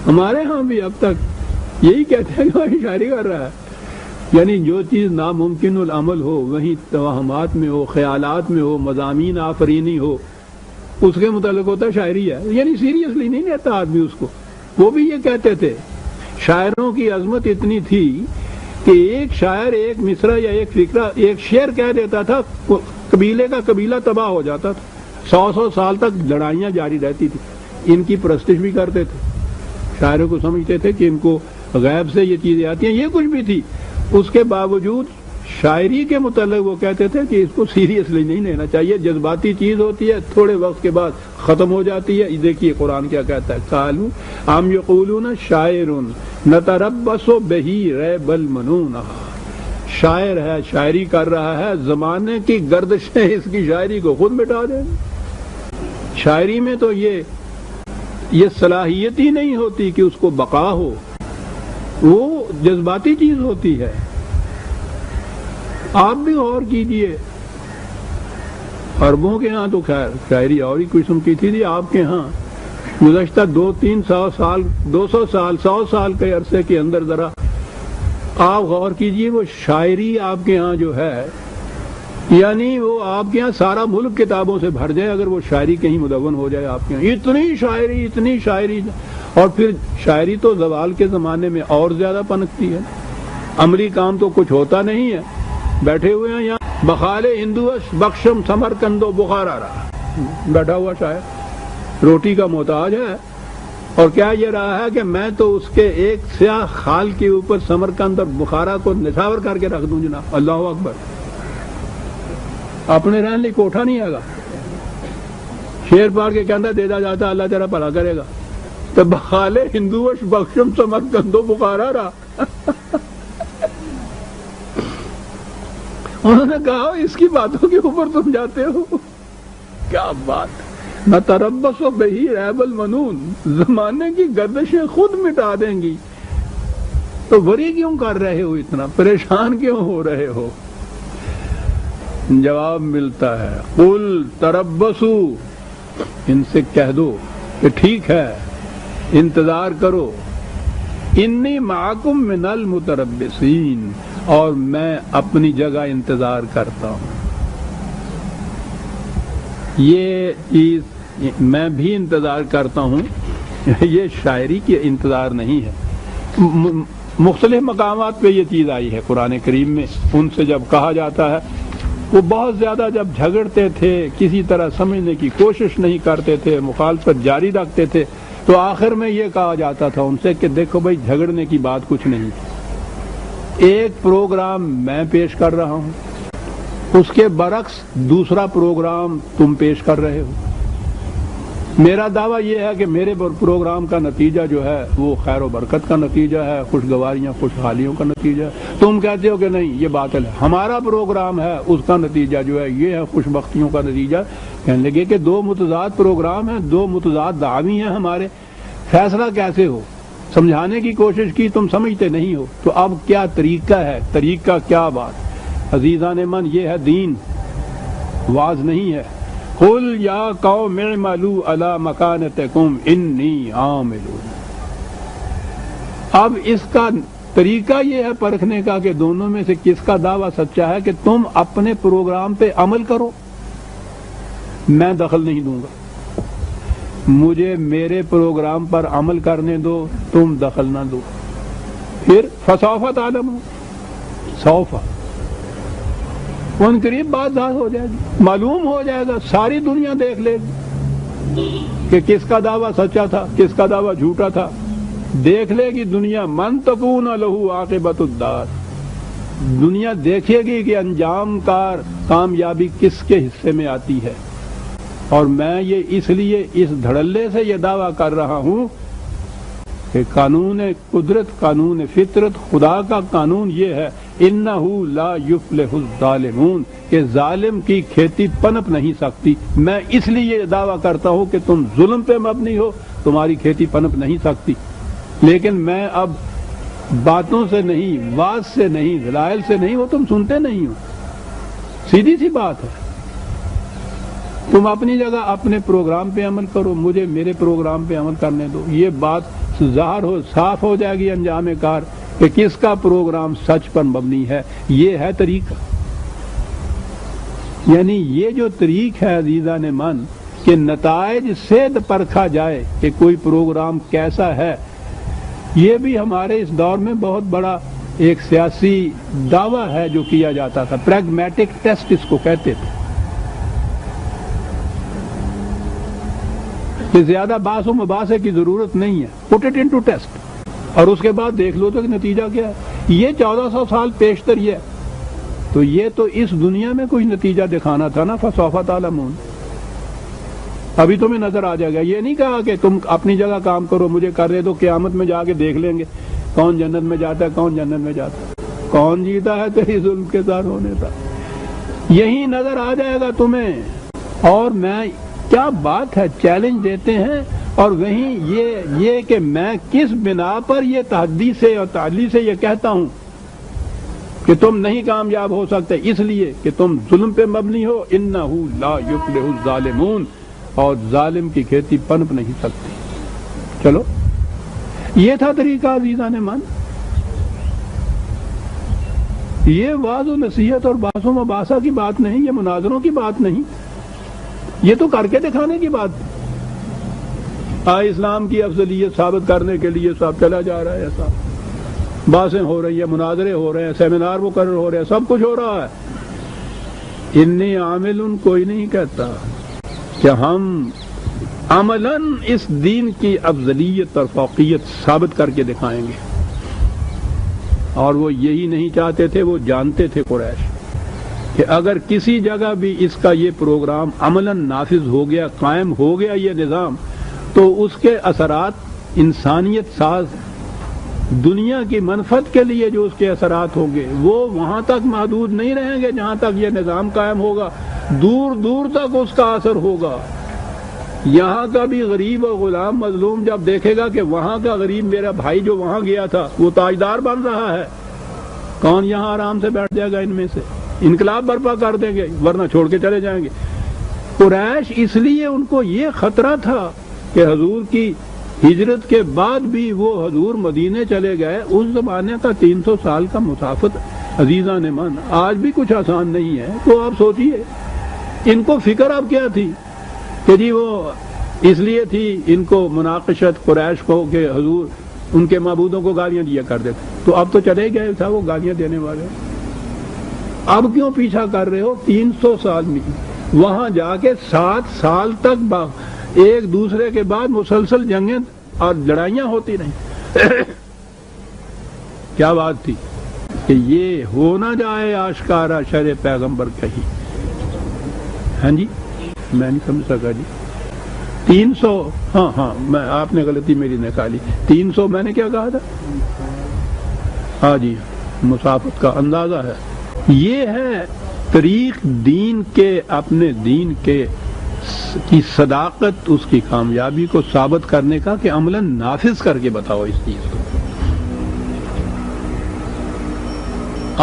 ہمارے ہاں بھی اب تک یہی کہتے ہیں کہ وہ شاعری کر رہا ہے، یعنی جو چیز ناممکن العمل ہو، وہیں توہمات میں ہو، خیالات میں ہو، مضامین آفرینی ہو، اس کے متعلق ہوتا ہے شاعری ہے، یعنی سیریسلی نہیں لیتا آدمی اس کو۔ وہ بھی یہ کہتے تھے، شاعروں کی عظمت اتنی تھی کہ ایک شاعر ایک مصرع یا ایک فقرہ، ایک شعر کہہ دیتا تھا، قبیلے کا قبیلہ تباہ ہو جاتا تھا، 100 سال تک لڑائیاں جاری رہتی تھی۔ ان کی پرستش بھی کرتے تھے، شاعروں کو سمجھتے تھے کہ ان کو غیب سے یہ چیزیں آتی ہیں، یہ کچھ بھی تھی، اس کے باوجود شاعری کے متعلق وہ کہتے تھے کہ اس کو سیریسلی نہیں لینا چاہیے، جذباتی چیز ہوتی ہے، تھوڑے وقت کے بعد ختم ہو جاتی ہے۔ دیکھیے قرآن کیا کہتا ہے، قالوا ام یقولون شاعر نتربص بہ ریب المنون، شاعر ہے، شاعری کر رہا ہے، زمانے کی گردشیں اس کی شاعری کو خود مٹا دیں۔ شاعری میں تو یہ صلاحیت ہی نہیں ہوتی کہ اس کو بقا ہو، وہ جذباتی چیز ہوتی ہے۔ آپ بھی غور کیجئے، عربوں کے ہاں تو خیر شاعری اور ہی قسم کی تھی، آپ کے ہاں گزشتہ 200 سال 100 سال کے عرصے کے اندر ذرا آپ غور کیجئے، وہ شاعری آپ کے ہاں جو ہے، یعنی وہ آپ کے ہاں سارا ملک کتابوں سے بھر جائے اگر وہ شاعری کہیں مدون ہو جائے آپ کے ہاں، اتنی شاعری، اور پھر شاعری تو زوال کے زمانے میں اور زیادہ پنکتی ہے، عملی کام تو کچھ ہوتا نہیں ہے، بیٹھے ہوئے ہیں یہاں، بخال ہندوش بخشم سمرکندو بخارا رہا، بیٹھا ہوا شاعر روٹی کا محتاج ہے، اور کیا یہ رہا ہے کہ میں تو اس کے ایک سیاہ خال کے اوپر سمرکند اور بخارا کو نثار کر کے رکھ دوں جناب، اللہ اکبر، اپنے رہنے لیے کوٹھا نہیں ہے گا، شیر پار کے کہنا دے دا جاتا اللہ تیرا بھلا کرے گا، تو بخال ہندوش بخشم سمرکندو بخارا رہا۔ انہوں نے کہا اس کی باتوں کے اوپر تم جاتے ہو، کیا بات، نہ تربص و بہی ریب المنون، زمانے کی گردشیں خود مٹا دیں گی، تو وری کیوں کر رہے ہو، اتنا پریشان کیوں ہو رہے ہو؟ جواب ملتا ہے قل تربصو، ان سے کہہ دو کہ ٹھیک ہے انتظار کرو، انی معکم من المتربصین، اور میں اپنی جگہ انتظار کرتا ہوں۔ یہ چیز میں بھی انتظار کرتا ہوں، یہ شاعری کی انتظار نہیں ہے، مختلف مقامات پہ یہ چیز آئی ہے قرآن کریم میں، ان سے جب کہا جاتا ہے، وہ بہت زیادہ جب جھگڑتے تھے، کسی طرح سمجھنے کی کوشش نہیں کرتے تھے، مخالفت جاری رکھتے تھے، تو آخر میں یہ کہا جاتا تھا ان سے کہ دیکھو بھائی جھگڑنے کی بات کچھ نہیں، ایک پروگرام میں پیش کر رہا ہوں، اس کے برعکس دوسرا پروگرام تم پیش کر رہے ہو، میرا دعویٰ یہ ہے کہ میرے پروگرام کا نتیجہ جو ہے وہ خیر و برکت کا نتیجہ ہے، خوشگواریاں خوشحالیوں کا نتیجہ ہے، تم کہتے ہو کہ نہیں یہ باطل ہے، ہمارا پروگرام ہے اس کا نتیجہ جو ہے یہ ہے خوش بختیوں کا نتیجہ۔ کہنے لگے کہ دو متضاد پروگرام ہیں، دو متضاد دعوی ہیں ہمارے، فیصلہ کیسے ہو؟ سمجھانے کی کوشش کی، تم سمجھتے نہیں ہو، تو اب کیا طریقہ ہے، طریقہ کیا بات؟ عزیزان من، یہ ہے دین، واز نہیں ہے۔ قل یا قوم اعملوا علی مکانتکم انی عامل۔ اب اس کا طریقہ یہ ہے پرکھنے کا کہ دونوں میں سے کس کا دعویٰ سچا ہے، کہ تم اپنے پروگرام پہ عمل کرو، میں دخل نہیں دوں گا، مجھے میرے پروگرام پر عمل کرنے دو، تم دخل نہ دو، پھر فسوف تعلمون، سوف ان قریب بات ظاہر ہو جائے گی، معلوم ہو جائے گا، ساری دنیا دیکھ لے گی کہ کس کا دعویٰ سچا تھا، کس کا دعویٰ جھوٹا تھا، دیکھ لے گی دنیا، من تکون لہ عاقبۃ الدار، دنیا دیکھے گی کہ انجام کار کامیابی کس کے حصے میں آتی ہے۔ اور میں یہ اس لیے اس دھڑلے سے یہ دعویٰ کر رہا ہوں کہ قانون قدرت، قانون فطرت، خدا کا قانون یہ ہے، انہ لا یفلح الظالمون، کہ ظالم کی کھیتی پنپ نہیں سکتی۔ میں اس لیے یہ دعویٰ کرتا ہوں کہ تم ظلم پہ مبنی ہو، تمہاری کھیتی پنپ نہیں سکتی، لیکن میں اب باتوں سے نہیں، واز سے نہیں، دلائل سے نہیں، وہ تم سنتے نہیں ہو، سیدھی سی بات ہے، تم اپنی جگہ اپنے پروگرام پہ عمل کرو، مجھے میرے پروگرام پہ عمل کرنے دو، یہ بات ظاہر ہو، صاف ہو جائے گی انجام کار کہ کس کا پروگرام سچ پر مبنی ہے۔ یہ ہے طریقہ، یعنی یہ جو طریق ہے عزیزان من کہ نتائج سے پرکھا جائے کہ کوئی پروگرام کیسا ہے، یہ بھی ہمارے اس دور میں بہت بڑا ایک سیاسی دعویٰ ہے جو کیا جاتا تھا، پریگمیٹک ٹیسٹ اس کو کہتے تھے، کہ زیادہ بحث و مباحثے کی ضرورت نہیں ہے، پٹ اٹ انٹو ٹیسٹ، اور اس کے بعد دیکھ لو تو کہ نتیجہ کیا ہے۔ یہ 1400 سال پیشتر یہ ہے، تو یہ تو اس دنیا میں کوئی نتیجہ دکھانا تھا نا، فسوف تعلمون، ابھی تمہیں نظر آ جائے گا۔ یہ نہیں کہا کہ تم اپنی جگہ کام کرو، مجھے کرنے دو، قیامت میں جا کے دیکھ لیں گے کون جنت میں جاتا ہے، کون جنت میں جاتا ہے، کون جیتا ہے تیری ظلم کے ساتھ ہونے کا، یہی نظر آ جائے گا تمہیں۔ اور میں کیا بات ہے، چیلنج دیتے ہیں، اور وہیں یہ کہ میں کس بنا پر یہ تحدی سے اور تعلی سے یہ کہتا ہوں کہ تم نہیں کامیاب ہو سکتے، اس لیے کہ تم ظلم پہ مبنی ہو، انہ لا یفلح الظالمون، اور ظالم کی کھیتی پنپ نہیں سکتی۔ چلو یہ تھا طریقہ عزیزان من. یہ واعظ و نصیحت اور بحث و مباحثہ کی بات نہیں، یہ مناظروں کی بات نہیں، یہ تو کر کے دکھانے کی بات. اسلام کی افضلیت ثابت کرنے کے لیے سب چلا جا رہا ہے، ایسا بحثیں ہو رہی ہیں، مناظرے ہو رہے ہیں، سیمینار مقرر ہو رہے ہیں، سب کچھ ہو رہا ہے. انی عامل کوئی نہیں کہتا کہ ہم عملاً اس دین کی افضلیت اور فوقیت ثابت کر کے دکھائیں گے. اور وہ یہی نہیں چاہتے تھے، وہ جانتے تھے قریش کہ اگر کسی جگہ بھی اس کا یہ پروگرام عملاً نافذ ہو گیا، قائم ہو گیا یہ نظام، تو اس کے اثرات انسانیت ساز دنیا کی منفعت کے لیے جو اس کے اثرات ہوں گے وہ وہاں تک محدود نہیں رہیں گے جہاں تک یہ نظام قائم ہوگا، دور دور تک اس کا اثر ہوگا. یہاں کا بھی غریب اور غلام مظلوم جب دیکھے گا کہ وہاں کا غریب میرا بھائی جو وہاں گیا تھا وہ تاجدار بن رہا ہے، کون یہاں آرام سے بیٹھ جائے گا؟ ان میں سے انقلاب برپا کر دیں گے ورنہ چھوڑ کے چلے جائیں گے. قریش اس لیے ان کو یہ خطرہ تھا کہ حضور کی ہجرت کے بعد بھی وہ حضور مدینے چلے گئے. اس زمانے کا 300 سال کا مسافت عزیزان من آج بھی کچھ آسان نہیں ہے. تو آپ سوچئے ان کو فکر اب کیا تھی کہ جی وہ اس لیے تھی ان کو مناقشت قریش کو کہ حضور ان کے معبودوں کو گالیاں دیا کر دیتے. تو اب تو چلے گئے تھا وہ گالیاں دینے والے، اب کیوں پیچھا کر رہے ہو؟ 300 سال میں وہاں جا کے 7 سال تک ایک دوسرے کے بعد مسلسل جنگیں اور لڑائیاں ہوتی رہیں. کیا بات تھی کہ یہ ہو نہ جائے آشکارا شر پیغمبر کہیں. ہاں جی میں نہیں سمجھ سکا جی. 300 ہاں میں آپ نے غلطی میری نکالی. 300 میں نے کیا کہا تھا؟ ہاں جی مسافت کا اندازہ ہے. یہ ہے طریق دین کے، اپنے دین کے کی صداقت، اس کی کامیابی کو ثابت کرنے کا کہ عملاً نافذ کر کے بتاؤ اس چیز کو.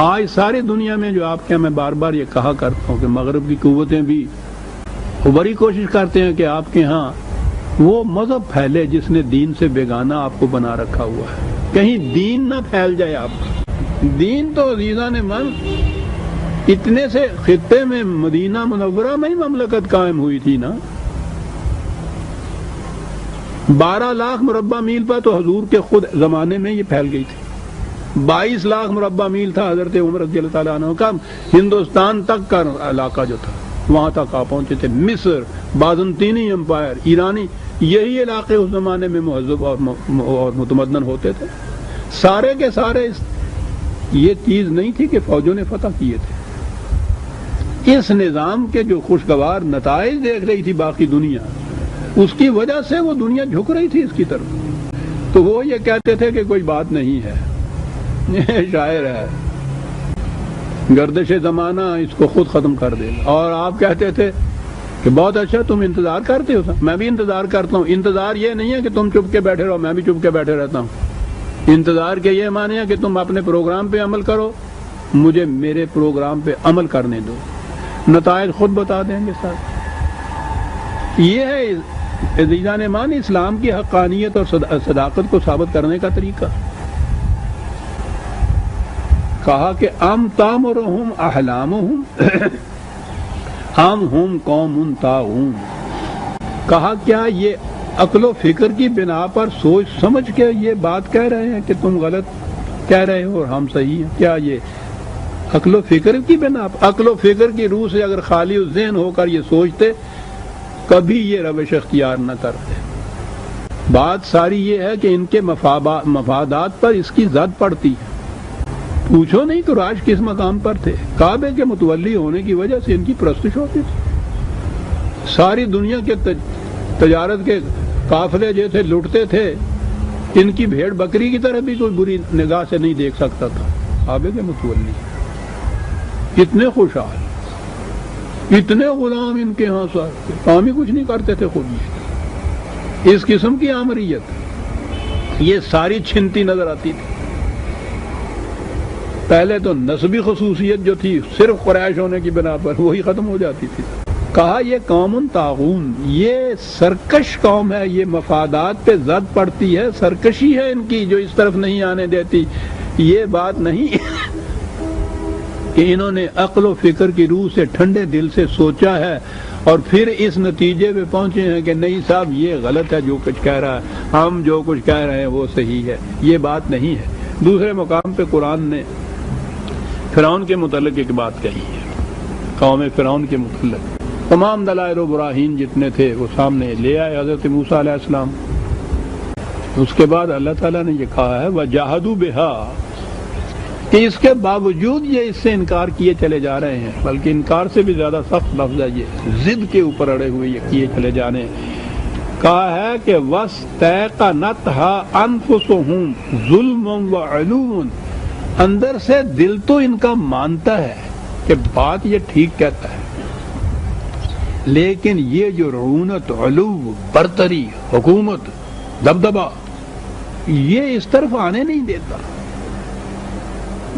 آج ساری دنیا میں جو آپ کے میں بار بار یہ کہا کرتا ہوں کہ مغرب کی قوتیں بھی بڑی کوشش کرتے ہیں کہ آپ کے ہاں وہ مذہب پھیلے جس نے دین سے بیگانہ آپ کو بنا رکھا ہوا ہے، کہیں دین نہ پھیل جائے آپ کا. دین تو عزیزان من اتنے سے خطے میں مدینہ منورہ میں ہی مملکت قائم ہوئی تھی نا. 12 لاکھ مربع میل پر تو حضور کے خود زمانے میں یہ پھیل گئی تھی. 22 لاکھ مربع میل تھا حضرت عمر رضی اللہ تعالیٰ عنہ کا ہندوستان تک کا علاقہ جو تھا، وہاں تک آپ پہنچے تھے. مصر، بازنطینی امپائر، ایرانی، یہی علاقے اس زمانے میں مہذب اور متمدن ہوتے تھے. سارے کے سارے یہ چیز نہیں تھی کہ فوجوں نے فتح کیے تھے. اس نظام کے جو خوشگوار نتائج دیکھ رہی تھی باقی دنیا، اس کی وجہ سے وہ دنیا جھک رہی تھی اس کی طرف. تو وہ یہ کہتے تھے کہ کوئی بات نہیں ہے، یہ شاعر ہے، گردش زمانہ اس کو خود ختم کر دے. اور آپ کہتے تھے کہ بہت اچھا تم انتظار کرتے ہو. میں بھی انتظار کرتا ہوں. انتظار یہ نہیں ہے کہ تم چپ کے بیٹھے رہو، میں بھی چپ کے بیٹھے رہتا ہوں. انتظار کے یہ معنی ہے کہ تم اپنے پروگرام پہ عمل کرو، مجھے میرے پروگرام پہ عمل کرنے دو، نتائج خود بتا دیں گے ساتھ. یہ ہے عزیزان مان اسلام کی حقانیت اور صداقت کو ثابت کرنے کا طریقہ. کہا کہ ام تامرہم احلامہم ام ہم قوم طاغون. کہا کیا یہ عقل و فکر کی بنا پر سوچ سمجھ کے یہ بات کہہ رہے ہیں کہ تم غلط کہہ رہے ہو اور ہم صحیح ہیں؟ کیا یہ عقل و فکر کی بنا پر؟ عقل و فکر کی روح سے اگر خالی ذہن ہو کر یہ سوچتے کبھی یہ روش اختیار نہ کرتے. بات ساری یہ ہے کہ ان کے مفادات پر اس کی زد پڑتی ہے. پوچھو نہیں کہ قریش کس مقام پر تھے. کعبے کے متولی ہونے کی وجہ سے ان کی پرستش ہوتی تھی. ساری دنیا کے تجارت کے قافلے جیسے لٹتے تھے، ان کی بھیڑ بکری کی طرح بھی کوئی بری نگاہ سے نہیں دیکھ سکتا تھا. کعبے کے متولی اتنے خوشحال، اتنے غلام ان کے ہاں ساتھ کام ہی کچھ نہیں کرتے تھے خود. اس قسم کی آمریت یہ ساری چھنتی نظر آتی تھی. پہلے تو نسبی خصوصیت جو تھی صرف قریش ہونے کی بنا پر وہی ختم ہو جاتی تھی. کہا یہ قوم طاغون، یہ سرکش قوم ہے، یہ مفادات پہ زد پڑتی ہے، سرکشی ہے ان کی جو اس طرف نہیں آنے دیتی۔ یہ بات نہیں کہ انہوں نے عقل و فکر کی روح سے ٹھنڈے دل سے سوچا ہے اور پھر اس نتیجے پہ پہنچے ہیں کہ نہیں صاحب یہ غلط ہے جو کچھ کہہ رہا ہے، ہم جو کچھ کہہ رہے ہیں وہ صحیح ہے، یہ بات نہیں ہے۔ دوسرے مقام پہ قرآن نے فرعون کے متعلق ایک بات کہی ہے، قوم فرعون کے متعلق تمام دلائل و براہین جتنے تھے وہ سامنے لے آئے حضرت موسیٰ علیہ السلام۔ اس کے بعد اللہ تعالیٰ نے یہ کہا ہے وَجَاهَدُوا بِهَا، کہ اس کے باوجود یہ اس سے انکار کیے چلے جا رہے ہیں، بلکہ انکار سے بھی زیادہ سخت لفظ ہے یہ، ضد کے اوپر اڑے ہوئے یہ کیے چلے جانے۔ کہا ہے کہ وَاسْتَيْقَنَتْهَا أَنفُسُهُمْ ظُلْمًا وَعُلُوًّا، اندر سے دل تو ان کا مانتا ہے کہ بات یہ ٹھیک کہتا ہے، لیکن یہ جو رعونت، علو، برتری، حکومت، دبدبہ، یہ اس طرف آنے نہیں دیتا،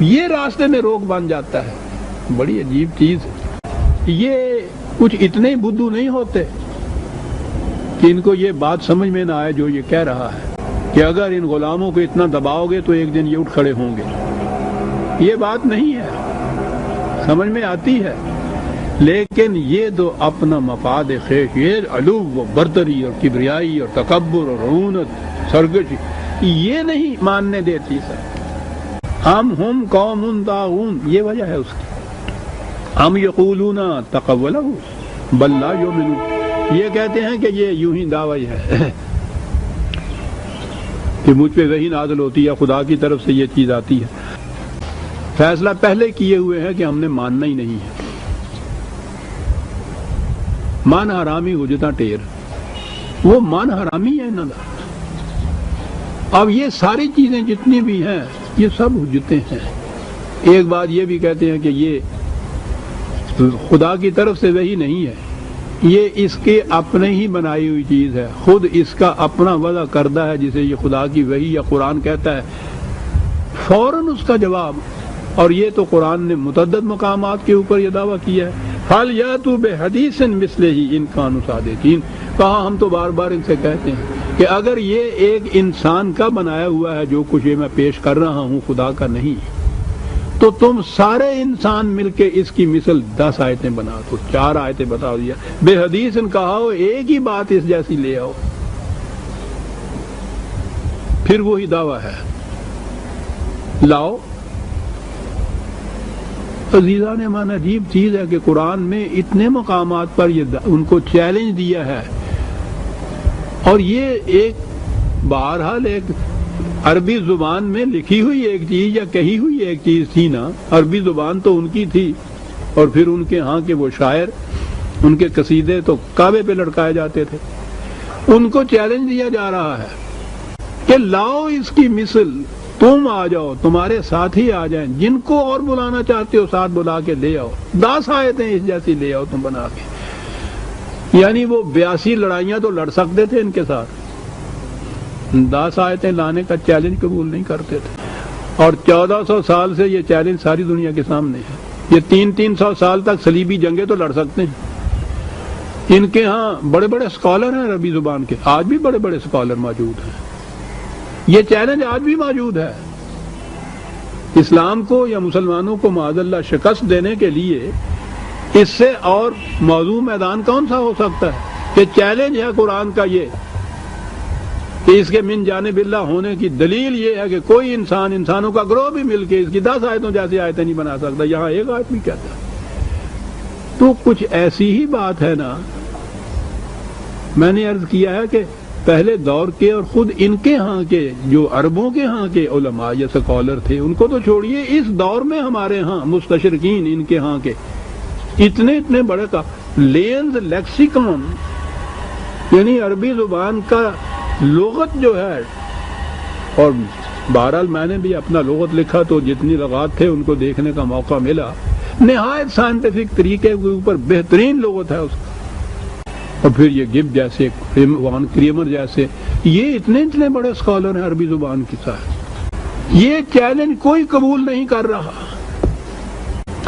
یہ راستے میں روک بن جاتا ہے۔ بڑی عجیب چیز ہے، یہ کچھ اتنے بدھو نہیں ہوتے کہ ان کو یہ بات سمجھ میں نہ آئے جو یہ کہہ رہا ہے کہ اگر ان غلاموں کو اتنا دباؤ گے تو ایک دن یہ اٹھ کھڑے ہوں گے۔ یہ بات نہیں ہے، سمجھ میں آتی ہے، لیکن یہ تو اپنا مفاد خیش، یہ علو و برتری اور کبریائی اور تکبر اور رعونت، سرکشی، یہ نہیں ماننے دیتی سر۔ ہم قوم طاغون، یہ وجہ ہے اس کی۔ ہم یقولون تقولہ بل لا یؤمنون، یہ کہتے ہیں کہ یہ یوں ہی دعوی ہے کہ مجھ پہ وحی نازل ہوتی ہے، خدا کی طرف سے یہ چیز آتی ہے۔ فیصلہ پہلے کیے ہوئے ہیں کہ ہم نے ماننا ہی نہیں ہے۔ من حرامی حجتاں ٹیر، وہ من حرامی ہے انہوں دا۔ اب یہ ساری چیزیں جتنی بھی ہیں یہ سب حجتیں ہیں۔ ایک بات یہ بھی کہتے ہیں کہ یہ خدا کی طرف سے وحی نہیں ہے، یہ اس کے اپنے ہی بنائی ہوئی چیز ہے، خود اس کا اپنا وضع کردہ ہے جسے یہ خدا کی وحی یا قرآن کہتا ہے، فوراً اس کا جواب۔ اور یہ تو قرآن نے متعدد مقامات کے اوپر یہ دعویٰ کیا ہے فَلْيَأْتُوا بِحَدِيثٍ مِثْلِهِ إِن كَانُوا صَادِقِينَ۔ کہا ہم تو بار بار ان سے کہتے ہیں کہ اگر یہ ایک انسان کا بنایا ہوا ہے جو کچھ یہ میں پیش کر رہا ہوں خدا کا نہیں، تو تم سارے انسان مل کے اس کی مثل 10 آیتیں بنا دو، 4 آیتیں بتا دیا، بے حدیث کہا ہو، ایک ہی بات اس جیسی لے آؤ۔ پھر وہی دعویٰ ہے لاؤ۔ عزیزان امان، عجیب چیز ہے کہ قرآن میں اتنے مقامات پر یہ ان کو چیلنج دیا ہے، اور یہ ایک بہرحال ایک عربی زبان میں لکھی ہوئی ایک چیز یا کہی ہوئی ایک چیز تھی نا، عربی زبان تو ان کی تھی، اور پھر ان کے ہاں کے وہ شاعر، ان کے قصیدے تو کعبے پہ لٹکائے جاتے تھے۔ ان کو چیلنج دیا جا رہا ہے کہ لاؤ اس کی مثل، تم آ جاؤ، تمہارے ساتھی آ جائیں، جن کو اور بلانا چاہتے ہو ساتھ بلا کے لے آؤ، 10 آیتیں اس جیسی لے آؤ تم بنا کے۔ یعنی وہ 82 لڑائیاں تو لڑ سکتے تھے ان کے ساتھ، 10 آیتیں لانے کا چیلنج قبول نہیں کرتے تھے۔ اور 1400 سال سے یہ چیلنج ساری دنیا کے سامنے ہے۔ یہ 300 سال تک صلیبی جنگیں تو لڑ سکتے ہیں۔ ان کے ہاں بڑے بڑے اسکالر ہیں عربی زبان کے، آج بھی بڑے بڑے اسکالر موجود ہیں۔ یہ چیلنج آج بھی موجود ہے۔ اسلام کو یا مسلمانوں کو معاذ اللہ شکست دینے کے لیے اس سے اور موضوع میدان کون سا ہو سکتا ہے کہ چیلنج ہے قرآن کا یہ کہ اس کے من جانب اللہ ہونے کی دلیل یہ ہے کہ کوئی انسان، انسانوں کا گروہ بھی مل کے اس کی 10 آیتوں جیسی آیتیں نہیں بنا سکتا، یہاں ایک آیت بھی کہتا ہے۔ تو کچھ ایسی ہی بات ہے نا، میں نے عرض کیا ہے کہ پہلے دور کے اور خود ان کے ہاں کے جو عربوں کے ہاں کے علماء یا سکولر تھے، ان کو تو چھوڑیے، اس دور میں ہمارے ہاں مستشرقین ان کے ہاں کے اتنے بڑے کا لینز لیکسیکون، یعنی عربی زبان کا لغت جو ہے، اور بہرحال میں نے بھی اپنا لغت لکھا تو جتنی لغات تھے ان کو دیکھنے کا موقع ملا، نہایت سائنٹیفک طریقے کے اوپر بہترین لغت ہے اس کا۔ اور پھر یہ گب جیسے، وان کریمر جیسے، یہ اتنے بڑے اسکالر ہیں عربی زبان کے ساتھ۔ یہ چیلنج کوئی قبول نہیں کر رہا،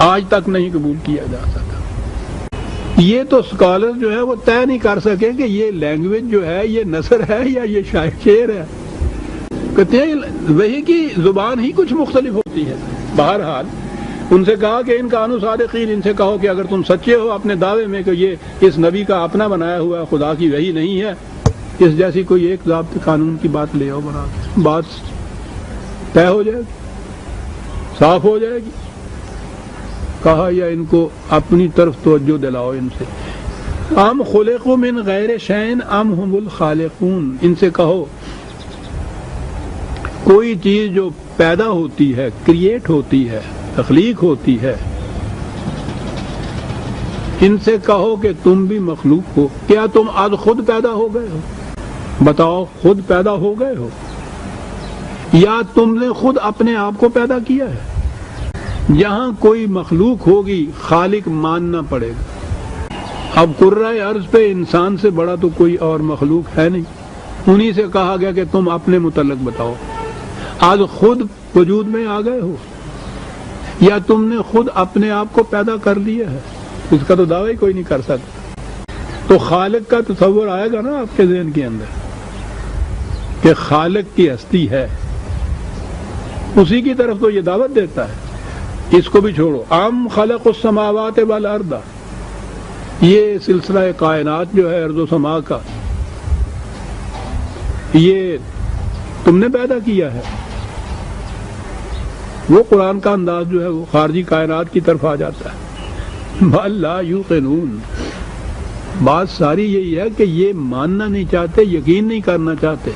آج تک نہیں قبول کیا جا سکا۔ یہ تو اسکالر جو ہے وہ طے نہیں کر سکے کہ یہ لینگویج جو ہے یہ نثر ہے یا یہ شعر ہے. کہتے ہیں وہی کی زبان ہی کچھ مختلف ہوتی ہے. بہرحال ان سے کہا کہ ان کانوا صادقین، ان سے کہو کہ اگر تم سچے ہو اپنے دعوے میں کہ یہ اس نبی کا اپنا بنایا ہوا خدا کی وحی نہیں ہے، اس جیسی کوئی ایک ضابط قانون کی بات لے آؤ، بنا کے بات طے ہو جائے گی، صاف ہو جائے گی. کہا یا ان کو اپنی طرف توجہ دلاؤ ان سے. ام خلقوا من غیر شیء ام هم الخالقون، ان سے کہو کوئی چیز جو پیدا ہوتی ہے، کریٹ ہوتی ہے، تخلیق ہوتی ہے، ان سے کہو کہ تم بھی مخلوق ہو. کیا تم آج خود پیدا ہو گئے ہو؟ بتاؤ، خود پیدا ہو گئے ہو یا تم نے خود اپنے آپ کو پیدا کیا ہے؟ جہاں کوئی مخلوق ہوگی خالق ماننا پڑے گا. اب قرۂ ارض پہ انسان سے بڑا تو کوئی اور مخلوق ہے نہیں. انہی سے کہا گیا کہ تم اپنے متعلق بتاؤ، آج خود وجود میں آ گئے ہو یا تم نے خود اپنے آپ کو پیدا کر لیا ہے؟ اس کا تو دعویٰ ہی کوئی نہیں کر سکتا. تو خالق کا تصور آئے گا نا آپ کے ذہن کے اندر کہ خالق کی ہستی ہے، اسی کی طرف تو یہ دعوت دیتا ہے. اس کو بھی چھوڑو. ام خلق السماوات والارض، یہ سلسلہ کائنات جو ہے ارض و سما کا، یہ تم نے پیدا کیا ہے. وہ قرآن کا انداز جو ہے وہ خارجی کائنات کی طرف آ جاتا ہے. بل لا یوقنون، بات ساری یہی ہے کہ یہ ماننا نہیں چاہتے، یقین نہیں کرنا چاہتے.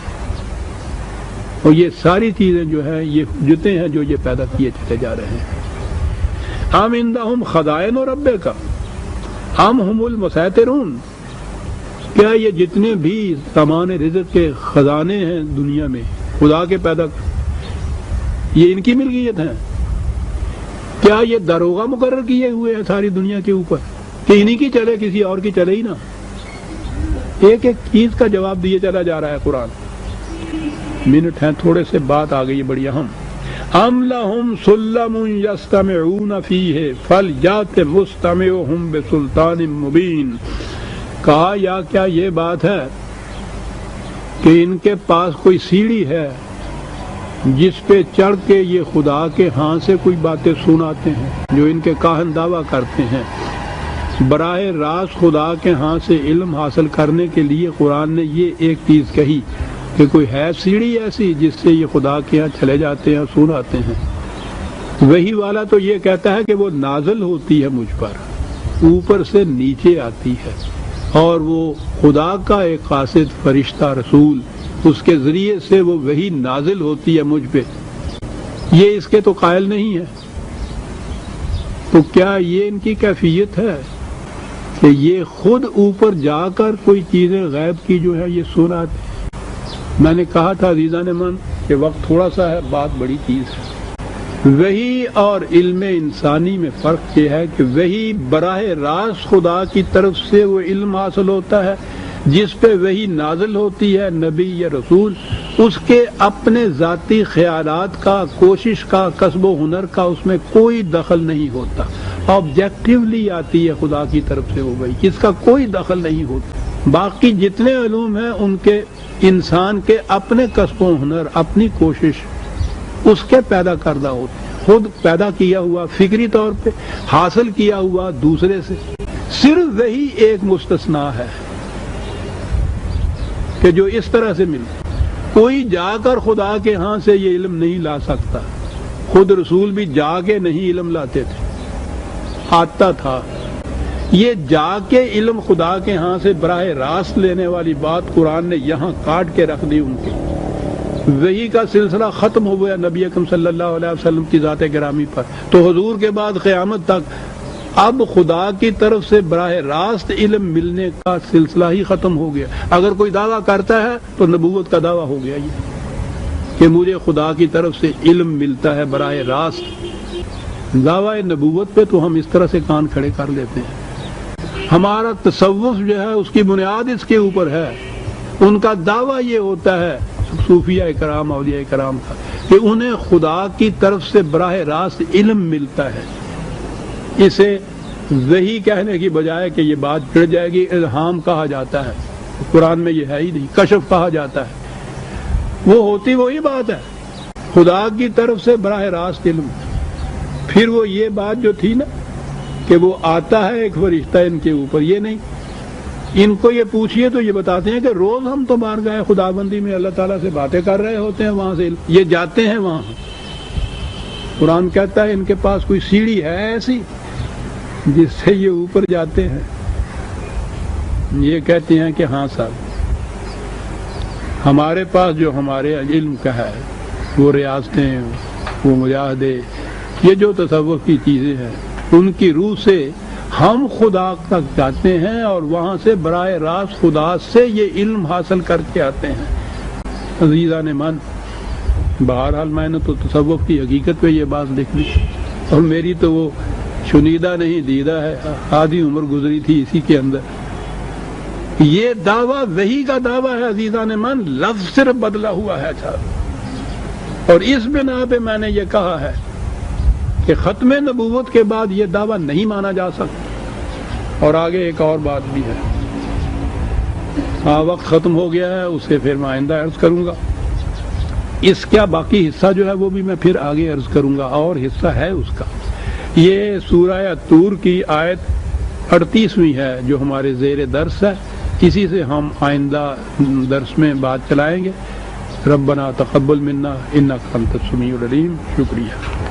اور یہ ساری چیزیں جو ہیں یہ حجتیں ہیں جو یہ پیدا کیے چلے جا رہے ہیں. ام عندہم خزائن ربک ام ہم المسیطرون، کیا یہ جتنے بھی سامان رزق کے خزانے ہیں دنیا میں خدا کے پیدا یہ ان کی ملکیت ہیں؟ کیا یہ داروغہ مقرر کیے ہوئے ہیں ساری دنیا کے اوپر کہ انہی کی چلے، کسی اور کی چلے ہی نہ؟ ایک ایک چیز کا جواب دیے چلا جا رہا ہے قرآن. منٹ ہیں تھوڑے سے، بات آ گئی بڑی اہم. ام لہم سلم یستمعون فیہ فلیأت مستمعہم بسلطان مبین. کہا یا کیا یہ بات ہے کہ ان کے پاس کوئی سیڑھی ہے جس پہ چڑھ کے یہ خدا کے ہاں سے کوئی باتیں سناتے ہیں جو ان کے کاہن دعویٰ کرتے ہیں؟ براہ راست خدا کے ہاں سے علم حاصل کرنے کے لیے قرآن نے یہ ایک چیز کہی کہ کوئی ہے سیڑھی ایسی جس سے یہ خدا کے ہاں چلے جاتے ہیں، سناتے ہیں. وہی والا تو یہ کہتا ہے کہ وہ نازل ہوتی ہے مجھ پر، اوپر سے نیچے آتی ہے، اور وہ خدا کا ایک قاصد فرشتہ رسول، اس کے ذریعے سے وہ وہی نازل ہوتی ہے مجھ پہ. یہ اس کے تو قائل نہیں ہے. تو کیا یہ ان کی کیفیت ہے کہ یہ خود اوپر جا کر کوئی چیزیں غیب کی جو ہے یہ سناتے ہیں؟ میں نے کہا تھا عزیزان من کہ وقت تھوڑا سا ہے، بات بڑی چیز ہے. وحی اور علم انسانی میں فرق یہ ہے کہ وحی براہ راست خدا کی طرف سے وہ علم حاصل ہوتا ہے، جس پہ وحی نازل ہوتی ہے نبی یا رسول، اس کے اپنے ذاتی خیالات کا، کوشش کا، کسب و ہنر کا اس میں کوئی دخل نہیں ہوتا. آبجیکٹیولی آتی ہے خدا کی طرف سے وہ وحی، اس کا کوئی دخل نہیں ہوتا. باقی جتنے علوم ہیں ان کے انسان کے اپنے کسب و ہنر، اپنی کوشش، اس کے پیدا کردہ ہوتے ہیں، خود پیدا کیا ہوا، فکری طور پہ حاصل کیا ہوا دوسرے سے. صرف وہی ایک مستثنا ہے کہ جو اس طرح سے ملے. کوئی جا کر خدا کے ہاں سے یہ علم نہیں لا سکتا. خود رسول بھی جا کے نہیں علم لاتے تھے، آتا تھا. یہ جا کے علم خدا کے ہاں سے براہ راست لینے والی بات قرآن نے یہاں کاٹ کے رکھ دی. ان کے وحی کا سلسلہ ختم ہو گیا نبی اکرم صلی اللہ علیہ وسلم کی ذات گرامی پر. تو حضور کے بعد قیامت تک اب خدا کی طرف سے براہ راست علم ملنے کا سلسلہ ہی ختم ہو گیا. اگر کوئی دعویٰ کرتا ہے تو نبوت کا دعویٰ ہو گیا یہ کہ مجھے خدا کی طرف سے علم ملتا ہے براہ راست. دعویٰ نبوت پہ تو ہم اس طرح سے کان کھڑے کر لیتے ہیں. ہمارا تصوف جو ہے اس کی بنیاد اس کے اوپر ہے. ان کا دعویٰ یہ ہوتا ہے صوفیہ کرام، اولیاء کرام کا، کہ انہیں خدا کی طرف سے براہ راست علم ملتا ہے. اسے وحی کہنے کی بجائے کہ یہ بات پھر جائے گی، الہام کہا جاتا ہے، قرآن میں یہ ہے ہی نہیں، کشف کہا جاتا ہے۔ وہ ہوتی وہی بات ہے، خدا کی طرف سے براہ راست علم۔ پھر وہ یہ بات جو تھی نا کہ وہ آتا ہے ایک فرشتہ ان کے اوپر، یہ نہیں۔ ان کو یہ پوچھئے تو یہ بتاتے ہیں کہ روز ہم تو بارگاہ خدا بندی میں اللہ تعالیٰ سے باتیں کر رہے ہوتے ہیں، وہاں سے یہ جاتے ہیں وہاں۔ قرآن کہتا ہے ان کے پاس کوئی سیڑھی ہے ایسی جس سے یہ اوپر جاتے ہیں۔ یہ کہتے ہیں کہ ہاں صاحب، ہمارے پاس جو ہمارے علم کا ہے وہ ریاضتیں، وہ مجاہدے، یہ جو تصوف کی چیزیں ہیں ان کی روح سے ہم خدا تک جاتے ہیں اور وہاں سے براہ راست خدا سے یہ علم حاصل کر کے آتے ہیں۔ عزیزان من، بہرحال میں نے تو تصوف کی حقیقت پہ یہ بات لکھ لی، اور میری تو وہ شنیدہ نہیں دیدہ ہے، آدھی عمر گزری تھی اسی کے اندر۔ یہ دعویٰ وحی کا دعویٰ ہے عزیزان من، لفظ صرف بدلا ہوا ہے صاحب۔ اور اس بنا پہ میں نے یہ کہا ہے کہ ختم نبوت کے بعد یہ دعویٰ نہیں مانا جا سکتا۔ اور آگے ایک اور بات بھی ہے، وقت ختم ہو گیا ہے، اسے پھر میں آئندہ عرض کروں گا۔ اس کا باقی حصہ جو ہے وہ بھی میں پھر آگے عرض کروں گا، اور حصہ ہے اس کا۔ یہ سورہ طور کی آیت 38ویں ہے جو ہمارے زیر درس ہے، اسی سے ہم آئندہ درس میں بات چلائیں گے۔ ربنا تقبل منا انک انت السمیع العلیم۔ شکریہ۔